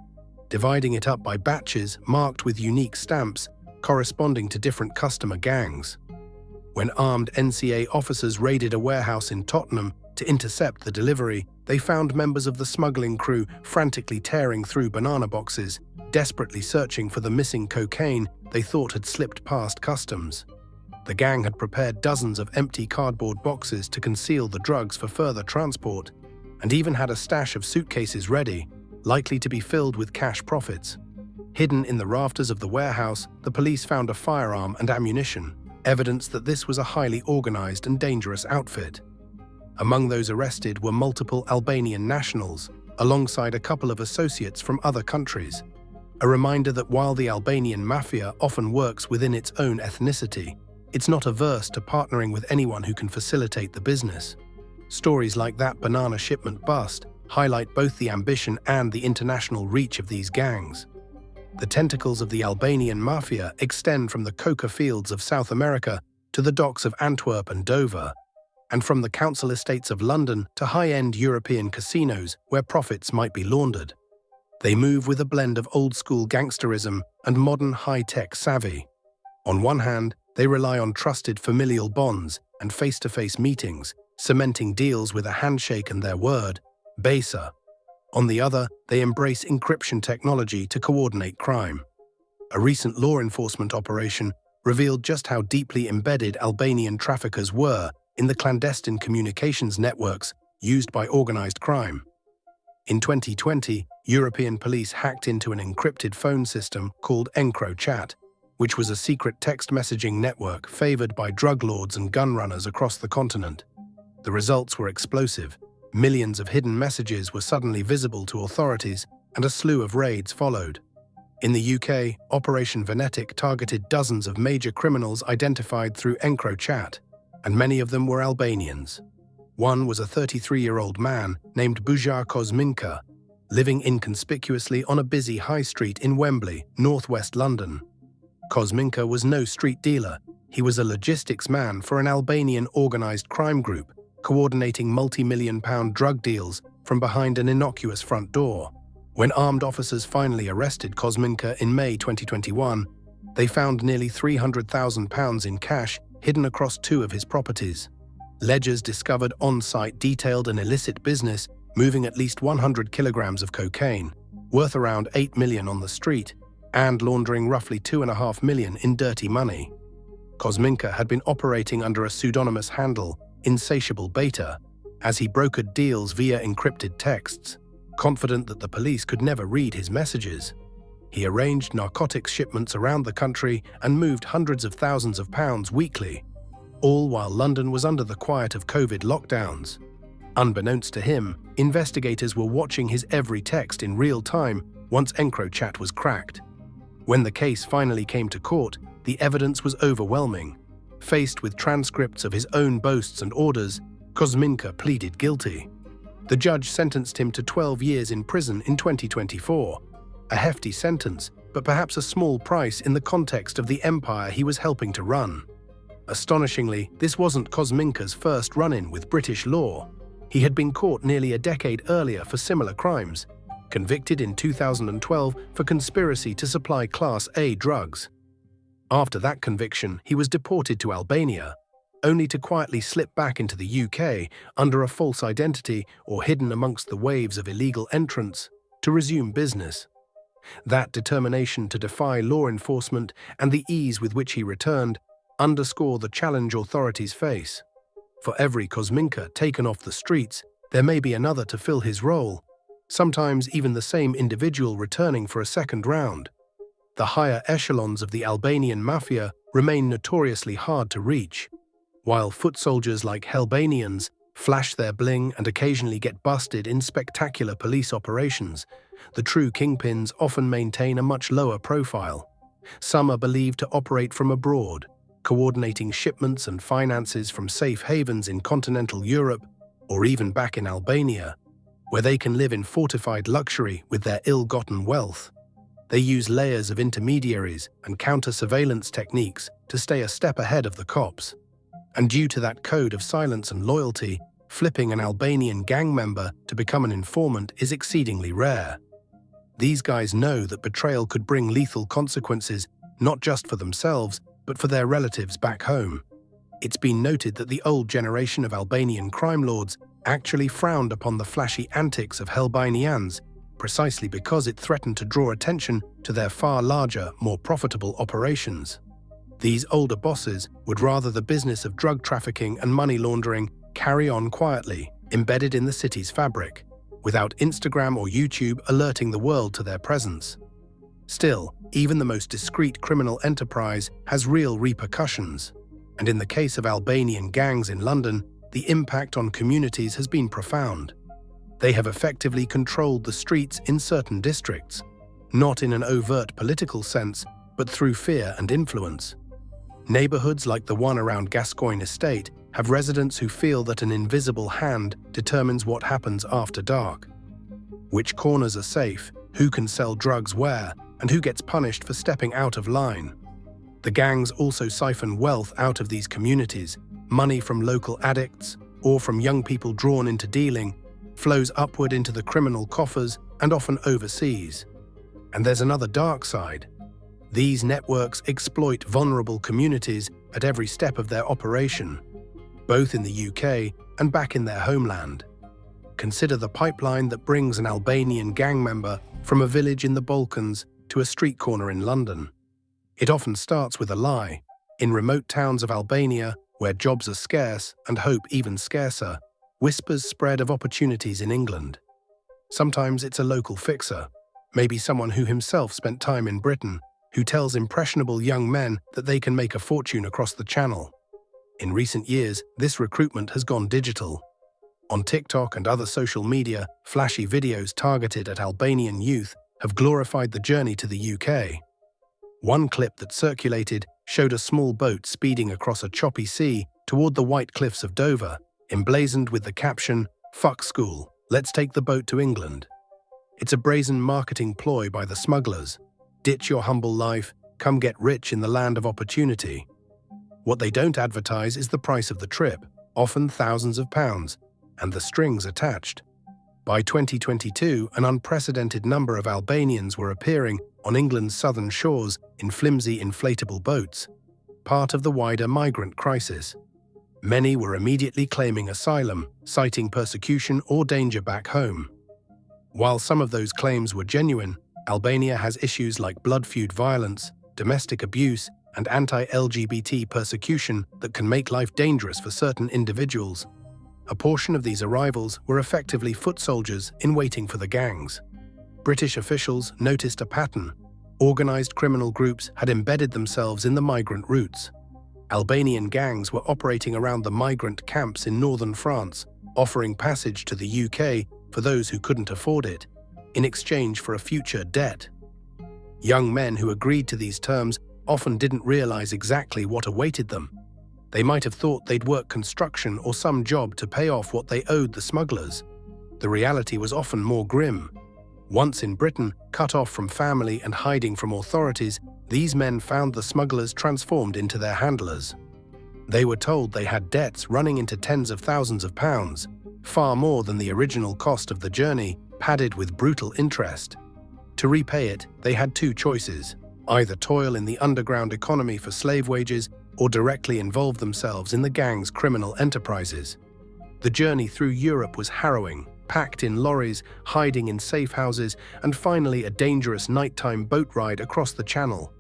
dividing it up by batches marked with unique stamps corresponding to different customer gangs. When armed NCA officers raided a warehouse in Tottenham to intercept the delivery, they found members of the smuggling crew frantically tearing through banana boxes, desperately searching for the missing cocaine they thought had slipped past customs. The gang had prepared dozens of empty cardboard boxes to conceal the drugs for further transport, and even had a stash of suitcases ready, likely to be filled with cash profits. Hidden in the rafters of the warehouse, the police found a firearm and ammunition. evidence that this was a highly organized and dangerous outfit. Among those arrested were multiple Albanian nationals, alongside a couple of associates from other countries. A reminder that while the Albanian mafia often works within its own ethnicity, it's not averse to partnering with anyone who can facilitate the business. Stories like that banana shipment bust highlight both the ambition and the international reach of these gangs. The tentacles of the Albanian mafia extend from the coca fields of South America to the docks of Antwerp and Dover, and from the council estates of London to high-end European casinos where profits might be laundered. They move with a blend of old-school gangsterism and modern high-tech savvy. On one hand, they rely on trusted familial bonds and face-to-face meetings, cementing deals with a handshake and their word, besa. On the other, they embrace encryption technology to coordinate crime. A recent law enforcement operation revealed just how deeply embedded Albanian traffickers were in the clandestine communications networks used by organized crime. In 2020, European police hacked into an encrypted phone system called EncroChat, which was a secret text messaging network favored by drug lords and gun runners across the continent. The results were explosive. Millions of hidden messages were suddenly visible to authorities, and a slew of raids followed. In the UK, Operation Venetic targeted dozens of major criminals identified through EncroChat, and many of them were Albanians. One was a 33-year-old man named Bujar Kosminka, living inconspicuously on a busy high street in Wembley, northwest London. Kosminka was no street dealer. He was a logistics man for an Albanian organized crime group, coordinating multi-million-pound drug deals from behind an innocuous front door. When armed officers finally arrested Kosminka in May 2021, they found nearly £300,000 in cash hidden across two of his properties. Ledgers discovered on-site detailed an illicit business moving at least 100 kilograms of cocaine, worth around $8 million on the street, and laundering roughly $2.5 million in dirty money. Kosminka had been operating under a pseudonymous handle, Insatiable Beta, as he brokered deals via encrypted texts, confident that the police could never read his messages. He arranged narcotics shipments around the country and moved hundreds of thousands of pounds weekly, all while London was under the quiet of COVID lockdowns. Unbeknownst to him, investigators were watching his every text in real time once EncroChat was cracked. When the case finally came to court, the evidence was overwhelming. Faced with transcripts of his own boasts and orders, Kosminka pleaded guilty. The judge sentenced him to 12 years in prison in 2024. A hefty sentence, but perhaps a small price in the context of the empire he was helping to run. Astonishingly, this wasn't Kosminka's first run-in with British law. He had been caught nearly a decade earlier for similar crimes, convicted in 2012 for conspiracy to supply Class A drugs. After that conviction, he was deported to Albania, only to quietly slip back into the UK under a false identity or hidden amongst the waves of illegal entrants to resume business. That determination to defy law enforcement and the ease with which he returned underscore the challenge authorities face. For every Kosminka taken off the streets, there may be another to fill his role, sometimes even the same individual returning for a second round. The higher echelons of the Albanian mafia remain notoriously hard to reach. While foot soldiers like Helbanians flash their bling and occasionally get busted in spectacular police operations, the true kingpins often maintain a much lower profile. Some are believed to operate from abroad, coordinating shipments and finances from safe havens in continental Europe or even back in Albania, where they can live in fortified luxury with their ill-gotten wealth. They use layers of intermediaries and counter-surveillance techniques to stay a step ahead of the cops. And due to that code of silence and loyalty, flipping an Albanian gang member to become an informant is exceedingly rare. These guys know that betrayal could bring lethal consequences, not just for themselves, but for their relatives back home. It's been noted that the old generation of Albanian crime lords actually frowned upon the flashy antics of Helbanians, precisely because it threatened to draw attention to their far larger, more profitable operations. These older bosses would rather the business of drug trafficking and money laundering carry on quietly, embedded in the city's fabric, without Instagram or YouTube alerting the world to their presence. Still, even the most discreet criminal enterprise has real repercussions. And in the case of Albanian gangs in London, the impact on communities has been profound. They have effectively controlled the streets in certain districts, not in an overt political sense, but through fear and influence. Neighborhoods like the one around Gascoigne Estate have residents who feel that an invisible hand determines what happens after dark. Which corners are safe, who can sell drugs where, and who gets punished for stepping out of line. The gangs also siphon wealth out of these communities. Money from local addicts, or from young people drawn into dealing, flows upward into the criminal coffers and often overseas. And there's another dark side. These networks exploit vulnerable communities at every step of their operation, both in the UK and back in their homeland. Consider the pipeline that brings an Albanian gang member from a village in the Balkans to a street corner in London. It often starts with a lie. In remote towns of Albania, where jobs are scarce and hope even scarcer, whispers spread of opportunities in England. Sometimes it's a local fixer, maybe someone who himself spent time in Britain, who tells impressionable young men that they can make a fortune across the channel. In recent years, this recruitment has gone digital. On TikTok and other social media, flashy videos targeted at Albanian youth have glorified the journey to the UK. One clip that circulated showed a small boat speeding across a choppy sea toward the white cliffs of Dover, emblazoned with the caption, "Fuck school, let's take the boat to England." It's a brazen marketing ploy by the smugglers. Ditch your humble life, come get rich in the land of opportunity. What they don't advertise is the price of the trip, often thousands of pounds, and the strings attached. By 2022, an unprecedented number of Albanians were appearing on England's southern shores in flimsy inflatable boats, part of the wider migrant crisis. Many were immediately claiming asylum, citing persecution or danger back home. While some of those claims were genuine, Albania has issues like blood feud violence, domestic abuse, and anti-LGBT persecution that can make life dangerous for certain individuals. A portion of these arrivals were effectively foot soldiers in waiting for the gangs. British officials noticed a pattern. Organized criminal groups had embedded themselves in the migrant routes. Albanian gangs were operating around the migrant camps in northern France, offering passage to the UK for those who couldn't afford it, in exchange for a future debt. Young men who agreed to these terms often didn't realize exactly what awaited them. They might have thought they'd work construction or some job to pay off what they owed the smugglers. The reality was often more grim. Once in Britain, cut off from family and hiding from authorities, these men found the smugglers transformed into their handlers. They were told they had debts running into tens of thousands of pounds, far more than the original cost of the journey, padded with brutal interest. To repay it, they had two choices: either toil in the underground economy for slave wages or directly involve themselves in the gang's criminal enterprises. The journey through Europe was harrowing, packed in lorries, hiding in safe houses, and finally a dangerous nighttime boat ride across the Channel.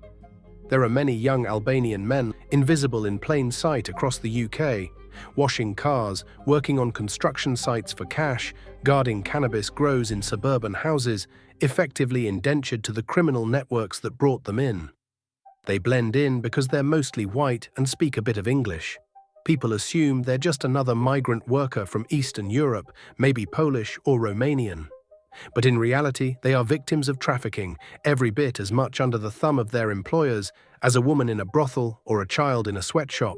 There are many young Albanian men invisible in plain sight across the UK, washing cars, working on construction sites for cash, guarding cannabis grows in suburban houses, effectively indentured to the criminal networks that brought them in. They blend in because they're mostly white and speak a bit of English. People assume they're just another migrant worker from Eastern Europe, maybe Polish or Romanian. But in reality, they are victims of trafficking, every bit as much under the thumb of their employers as a woman in a brothel or a child in a sweatshop.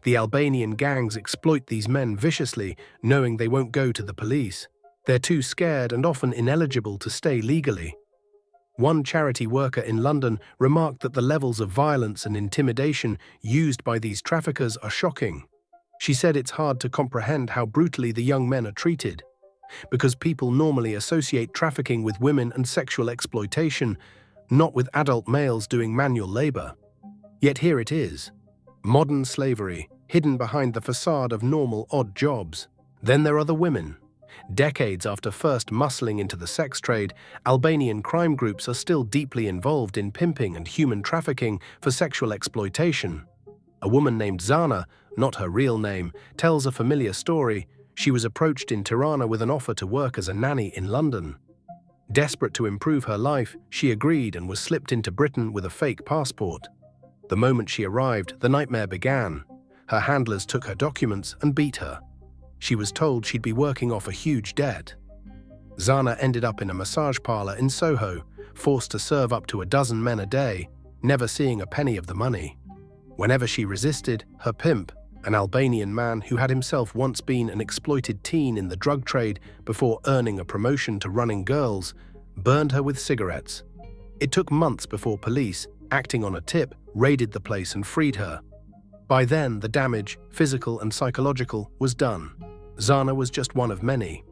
The Albanian gangs exploit these men viciously, knowing they won't go to the police. They're too scared and often ineligible to stay legally. One charity worker in London remarked that the levels of violence and intimidation used by these traffickers are shocking. She said it's hard to comprehend how brutally the young men are treated, because people normally associate trafficking with women and sexual exploitation, not with adult males doing manual labor. Yet here it is. Modern slavery, hidden behind the facade of normal odd jobs. Then there are the women. Decades after first muscling into the sex trade, Albanian crime groups are still deeply involved in pimping and human trafficking for sexual exploitation. A woman named Zana, not her real name, tells a familiar story. She was approached in Tirana with an offer to work as a nanny in London. Desperate to improve her life, she agreed and was slipped into Britain with a fake passport. The moment she arrived, the nightmare began. Her handlers took her documents and beat her. She was told she'd be working off a huge debt. Zana ended up in a massage parlor in Soho, forced to serve up to 12 men a day, never seeing a penny of the money. Whenever she resisted, her pimp, an Albanian man who had himself once been an exploited teen in the drug trade before earning a promotion to running girls, burned her with cigarettes. It took months before police, acting on a tip, raided the place and freed her. By then, the damage, physical and psychological, was done. Zana was just one of many.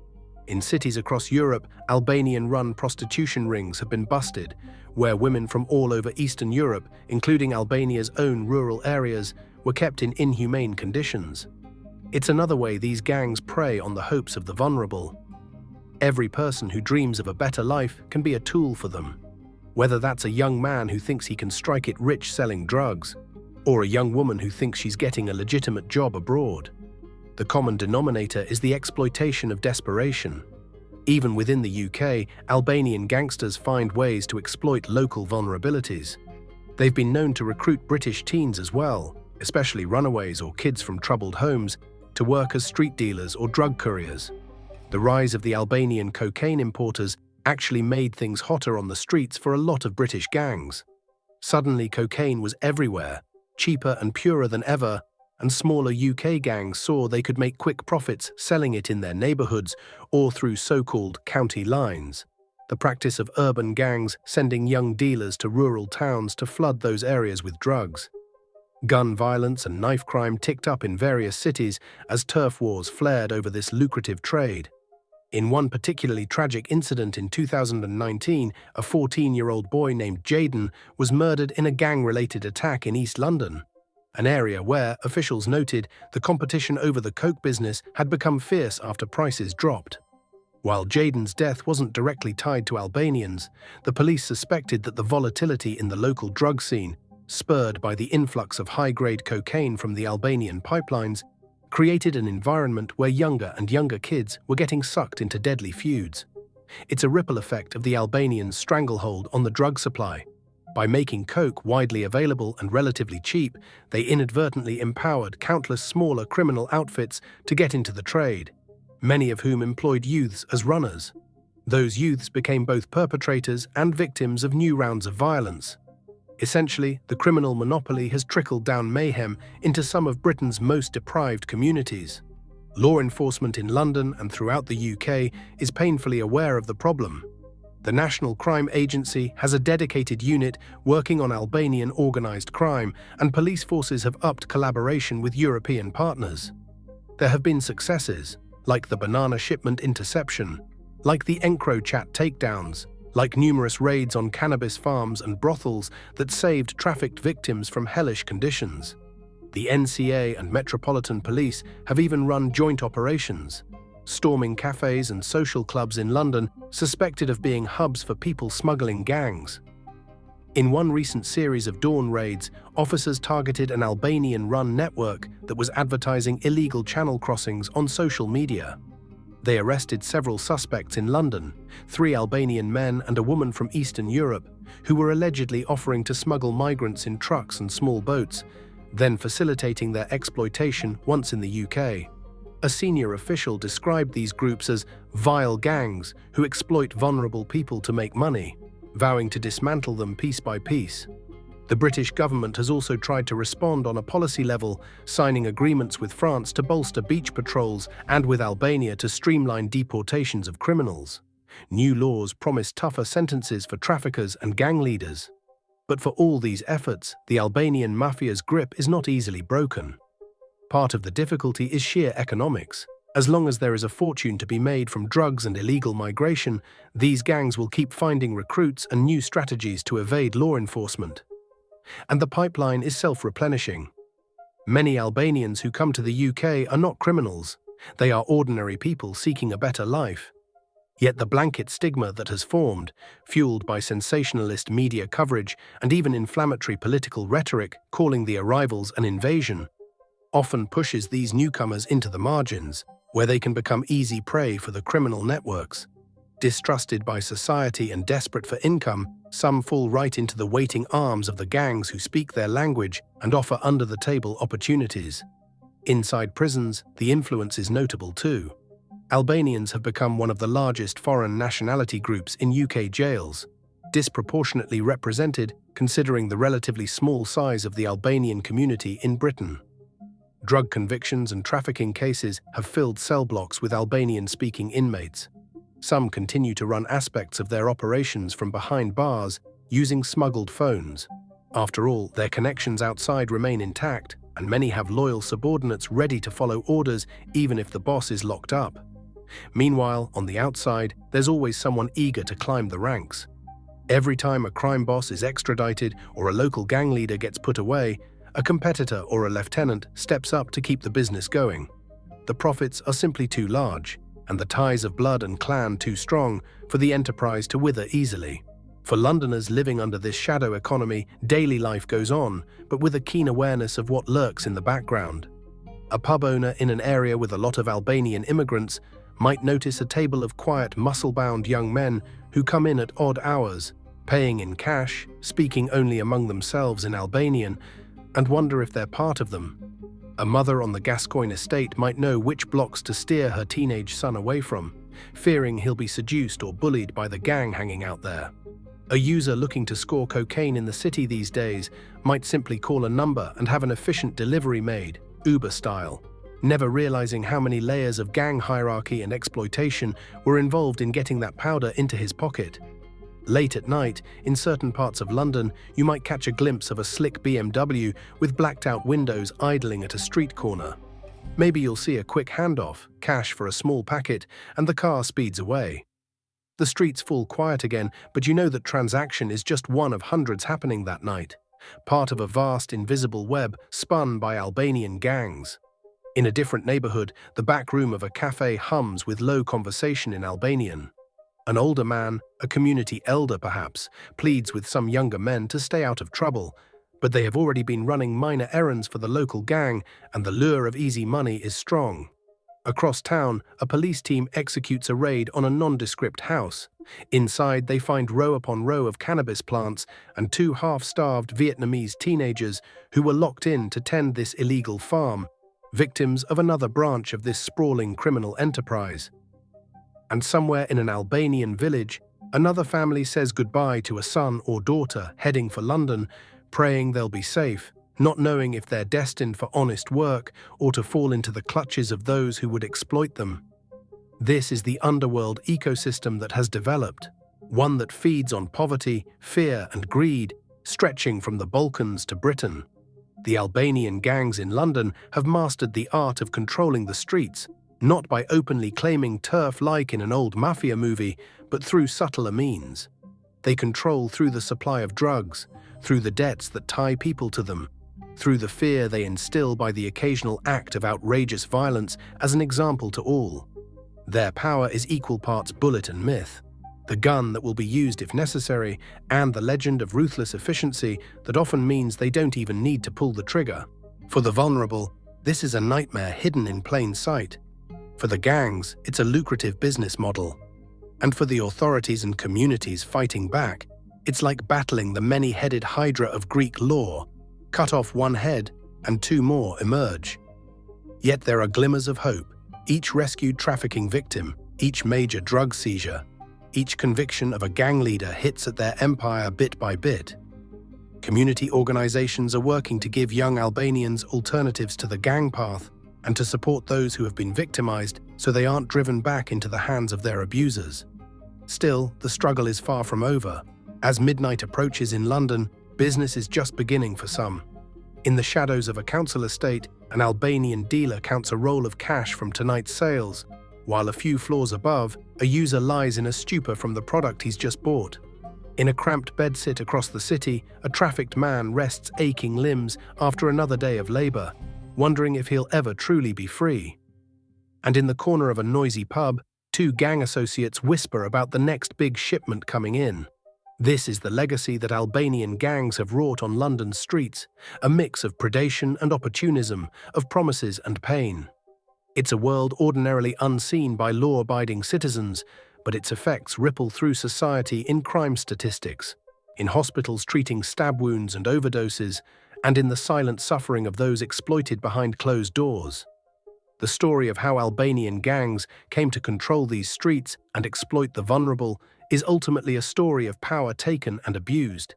In cities across Europe, Albanian-run prostitution rings have been busted, where women from all over Eastern Europe, including Albania's own rural areas, were kept in inhumane conditions. It's another way these gangs prey on the hopes of the vulnerable. Every person who dreams of a better life can be a tool for them. Whether that's a young man who thinks he can strike it rich selling drugs, or a young woman who thinks she's getting a legitimate job abroad. The common denominator is the exploitation of desperation. Even within the UK, Albanian gangsters find ways to exploit local vulnerabilities. They've been known to recruit British teens as well, especially runaways or kids from troubled homes, to work as street dealers or drug couriers. The rise of the Albanian cocaine importers actually made things hotter on the streets for a lot of British gangs. Suddenly, cocaine was everywhere, cheaper and purer than ever, and smaller UK gangs saw they could make quick profits selling it in their neighbourhoods or through so-called county lines, the practice of urban gangs sending young dealers to rural towns to flood those areas with drugs. Gun violence and knife crime ticked up in various cities as turf wars flared over this lucrative trade. In one particularly tragic incident in 2019, a 14-year-old boy named Jaden was murdered in a gang-related attack in East London, an area where, officials noted, the competition over the coke business had become fierce after prices dropped. While Jaden's death wasn't directly tied to Albanians, the police suspected that the volatility in the local drug scene, spurred by the influx of high-grade cocaine from the Albanian pipelines, created an environment where younger and younger kids were getting sucked into deadly feuds. It's a ripple effect of the Albanians' stranglehold on the drug supply. By making coke widely available and relatively cheap, they inadvertently empowered countless smaller criminal outfits to get into the trade, many of whom employed youths as runners. Those youths became both perpetrators and victims of new rounds of violence. Essentially, the criminal monopoly has trickled down mayhem into some of Britain's most deprived communities. Law enforcement in London and throughout the UK is painfully aware of the problem. The National Crime Agency has a dedicated unit working on Albanian organised crime, and police forces have upped collaboration with European partners. There have been successes, like the banana shipment interception, like the EncroChat takedowns, like numerous raids on cannabis farms and brothels that saved trafficked victims from hellish conditions. The NCA and Metropolitan Police have even run joint operations, storming cafes and social clubs in London suspected of being hubs for people smuggling gangs. In one recent series of dawn raids, officers targeted an Albanian-run network that was advertising illegal channel crossings on social media. They arrested several suspects in London, 3 Albanian men and a woman from Eastern Europe, who were allegedly offering to smuggle migrants in trucks and small boats, then facilitating their exploitation once in the UK. A senior official described these groups as vile gangs who exploit vulnerable people to make money, vowing to dismantle them piece by piece. The British government has also tried to respond on a policy level, signing agreements with France to bolster beach patrols and with Albania to streamline deportations of criminals. New laws promise tougher sentences for traffickers and gang leaders. But for all these efforts, the Albanian mafia's grip is not easily broken. Part of the difficulty is sheer economics. As long as there is a fortune to be made from drugs and illegal migration, these gangs will keep finding recruits and new strategies to evade law enforcement. And the pipeline is self-replenishing. Many Albanians who come to the UK are not criminals. They are ordinary people seeking a better life. Yet the blanket stigma that has formed, fueled by sensationalist media coverage and even inflammatory political rhetoric calling the arrivals an invasion, often pushes these newcomers into the margins, where they can become easy prey for the criminal networks. Distrusted by society and desperate for income, some fall right into the waiting arms of the gangs who speak their language and offer under-the-table opportunities. Inside prisons, the influence is notable too. Albanians have become one of the largest foreign nationality groups in UK jails, disproportionately represented considering the relatively small size of the Albanian community in Britain. Drug convictions and trafficking cases have filled cell blocks with Albanian-speaking inmates. Some continue to run aspects of their operations from behind bars using smuggled phones. After all, their connections outside remain intact, and many have loyal subordinates ready to follow orders even if the boss is locked up. Meanwhile, on the outside, there's always someone eager to climb the ranks. Every time a crime boss is extradited or a local gang leader gets put away, a competitor or a lieutenant steps up to keep the business going. The profits are simply too large, and the ties of blood and clan too strong for the enterprise to wither easily. For Londoners living under this shadow economy, daily life goes on, but with a keen awareness of what lurks in the background. A pub owner in an area with a lot of Albanian immigrants might notice a table of quiet, muscle-bound young men who come in at odd hours, paying in cash, speaking only among themselves in Albanian, and wonder if they're part of them. A mother on the Gascoigne estate might know which blocks to steer her teenage son away from, fearing he'll be seduced or bullied by the gang hanging out there. A user looking to score cocaine in the city these days might simply call a number and have an efficient delivery made, Uber-style, never realizing how many layers of gang hierarchy and exploitation were involved in getting that powder into his pocket. Late at night, in certain parts of London, you might catch a glimpse of a slick BMW with blacked-out windows idling at a street corner. Maybe you'll see a quick handoff, cash for a small packet, and the car speeds away. The streets fall quiet again, but you know that transaction is just one of hundreds happening that night, part of a vast invisible web spun by Albanian gangs. In a different neighborhood, the back room of a cafe hums with low conversation in Albanian. An older man, a community elder perhaps, pleads with some younger men to stay out of trouble, but they have already been running minor errands for the local gang, and the lure of easy money is strong. Across town, a police team executes a raid on a nondescript house. Inside, they find row upon row of cannabis plants and two half-starved Vietnamese teenagers who were locked in to tend this illegal farm, victims of another branch of this sprawling criminal enterprise. And somewhere in an Albanian village, another family says goodbye to a son or daughter heading for London, praying they'll be safe, not knowing if they're destined for honest work or to fall into the clutches of those who would exploit them. This is the underworld ecosystem that has developed, one that feeds on poverty, fear, and greed, stretching from the Balkans to Britain. The Albanian gangs in London have mastered the art of controlling the streets, not by openly claiming turf like in an old mafia movie, but through subtler means. They control through the supply of drugs, through the debts that tie people to them, through the fear they instill by the occasional act of outrageous violence as an example to all. Their power is equal parts bullet and myth, the gun that will be used if necessary, and the legend of ruthless efficiency that often means they don't even need to pull the trigger. For the vulnerable, this is a nightmare hidden in plain sight. For the gangs, it's a lucrative business model. And for the authorities and communities fighting back, it's like battling the many-headed hydra of Greek lore. Cut off one head, and two more emerge. Yet there are glimmers of hope. Each rescued trafficking victim, each major drug seizure, each conviction of a gang leader hits at their empire bit by bit. Community organizations are working to give young Albanians alternatives to the gang path and to support those who have been victimized so they aren't driven back into the hands of their abusers. Still, the struggle is far from over. As midnight approaches in London, business is just beginning for some. In the shadows of a council estate, an Albanian dealer counts a roll of cash from tonight's sales, while a few floors above, a user lies in a stupor from the product he's just bought. In a cramped bedsit across the city, a trafficked man rests aching limbs after another day of labor, wondering if he'll ever truly be free. And in the corner of a noisy pub, two gang associates whisper about the next big shipment coming in. This is the legacy that Albanian gangs have wrought on London's streets, a mix of predation and opportunism, of promises and pain. It's a world ordinarily unseen by law-abiding citizens, but its effects ripple through society in crime statistics, in hospitals treating stab wounds and overdoses, and in the silent suffering of those exploited behind closed doors. The story of how Albanian gangs came to control these streets and exploit the vulnerable is ultimately a story of power taken and abused.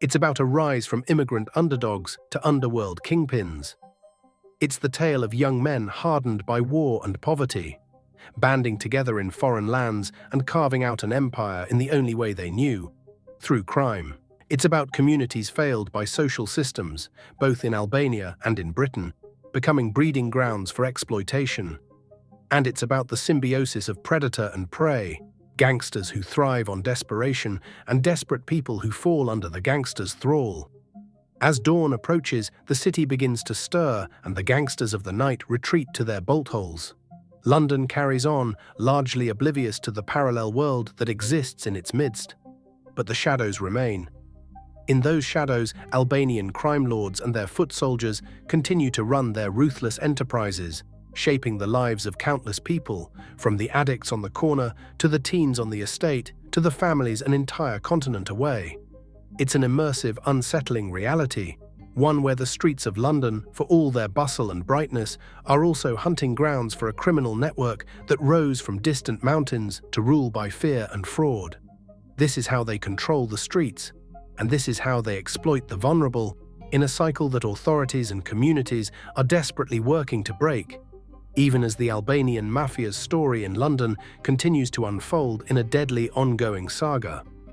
It's about a rise from immigrant underdogs to underworld kingpins. It's the tale of young men hardened by war and poverty, banding together in foreign lands and carving out an empire in the only way they knew, through crime. It's about communities failed by social systems, both in Albania and in Britain, becoming breeding grounds for exploitation. And it's about the symbiosis of predator and prey, gangsters who thrive on desperation and desperate people who fall under the gangsters' thrall. As dawn approaches, the city begins to stir and the gangsters of the night retreat to their bolt holes. London carries on, largely oblivious to the parallel world that exists in its midst. But the shadows remain. In those shadows, Albanian crime lords and their foot soldiers continue to run their ruthless enterprises, shaping the lives of countless people, from the addicts on the corner to the teens on the estate to the families an entire continent away. It's an immersive, unsettling reality, one where the streets of London, for all their bustle and brightness, are also hunting grounds for a criminal network that rose from distant mountains to rule by fear and fraud. This is how they control the streets, and this is how they exploit the vulnerable, in a cycle that authorities and communities are desperately working to break, even as the Albanian mafia's story in London continues to unfold in a deadly ongoing saga.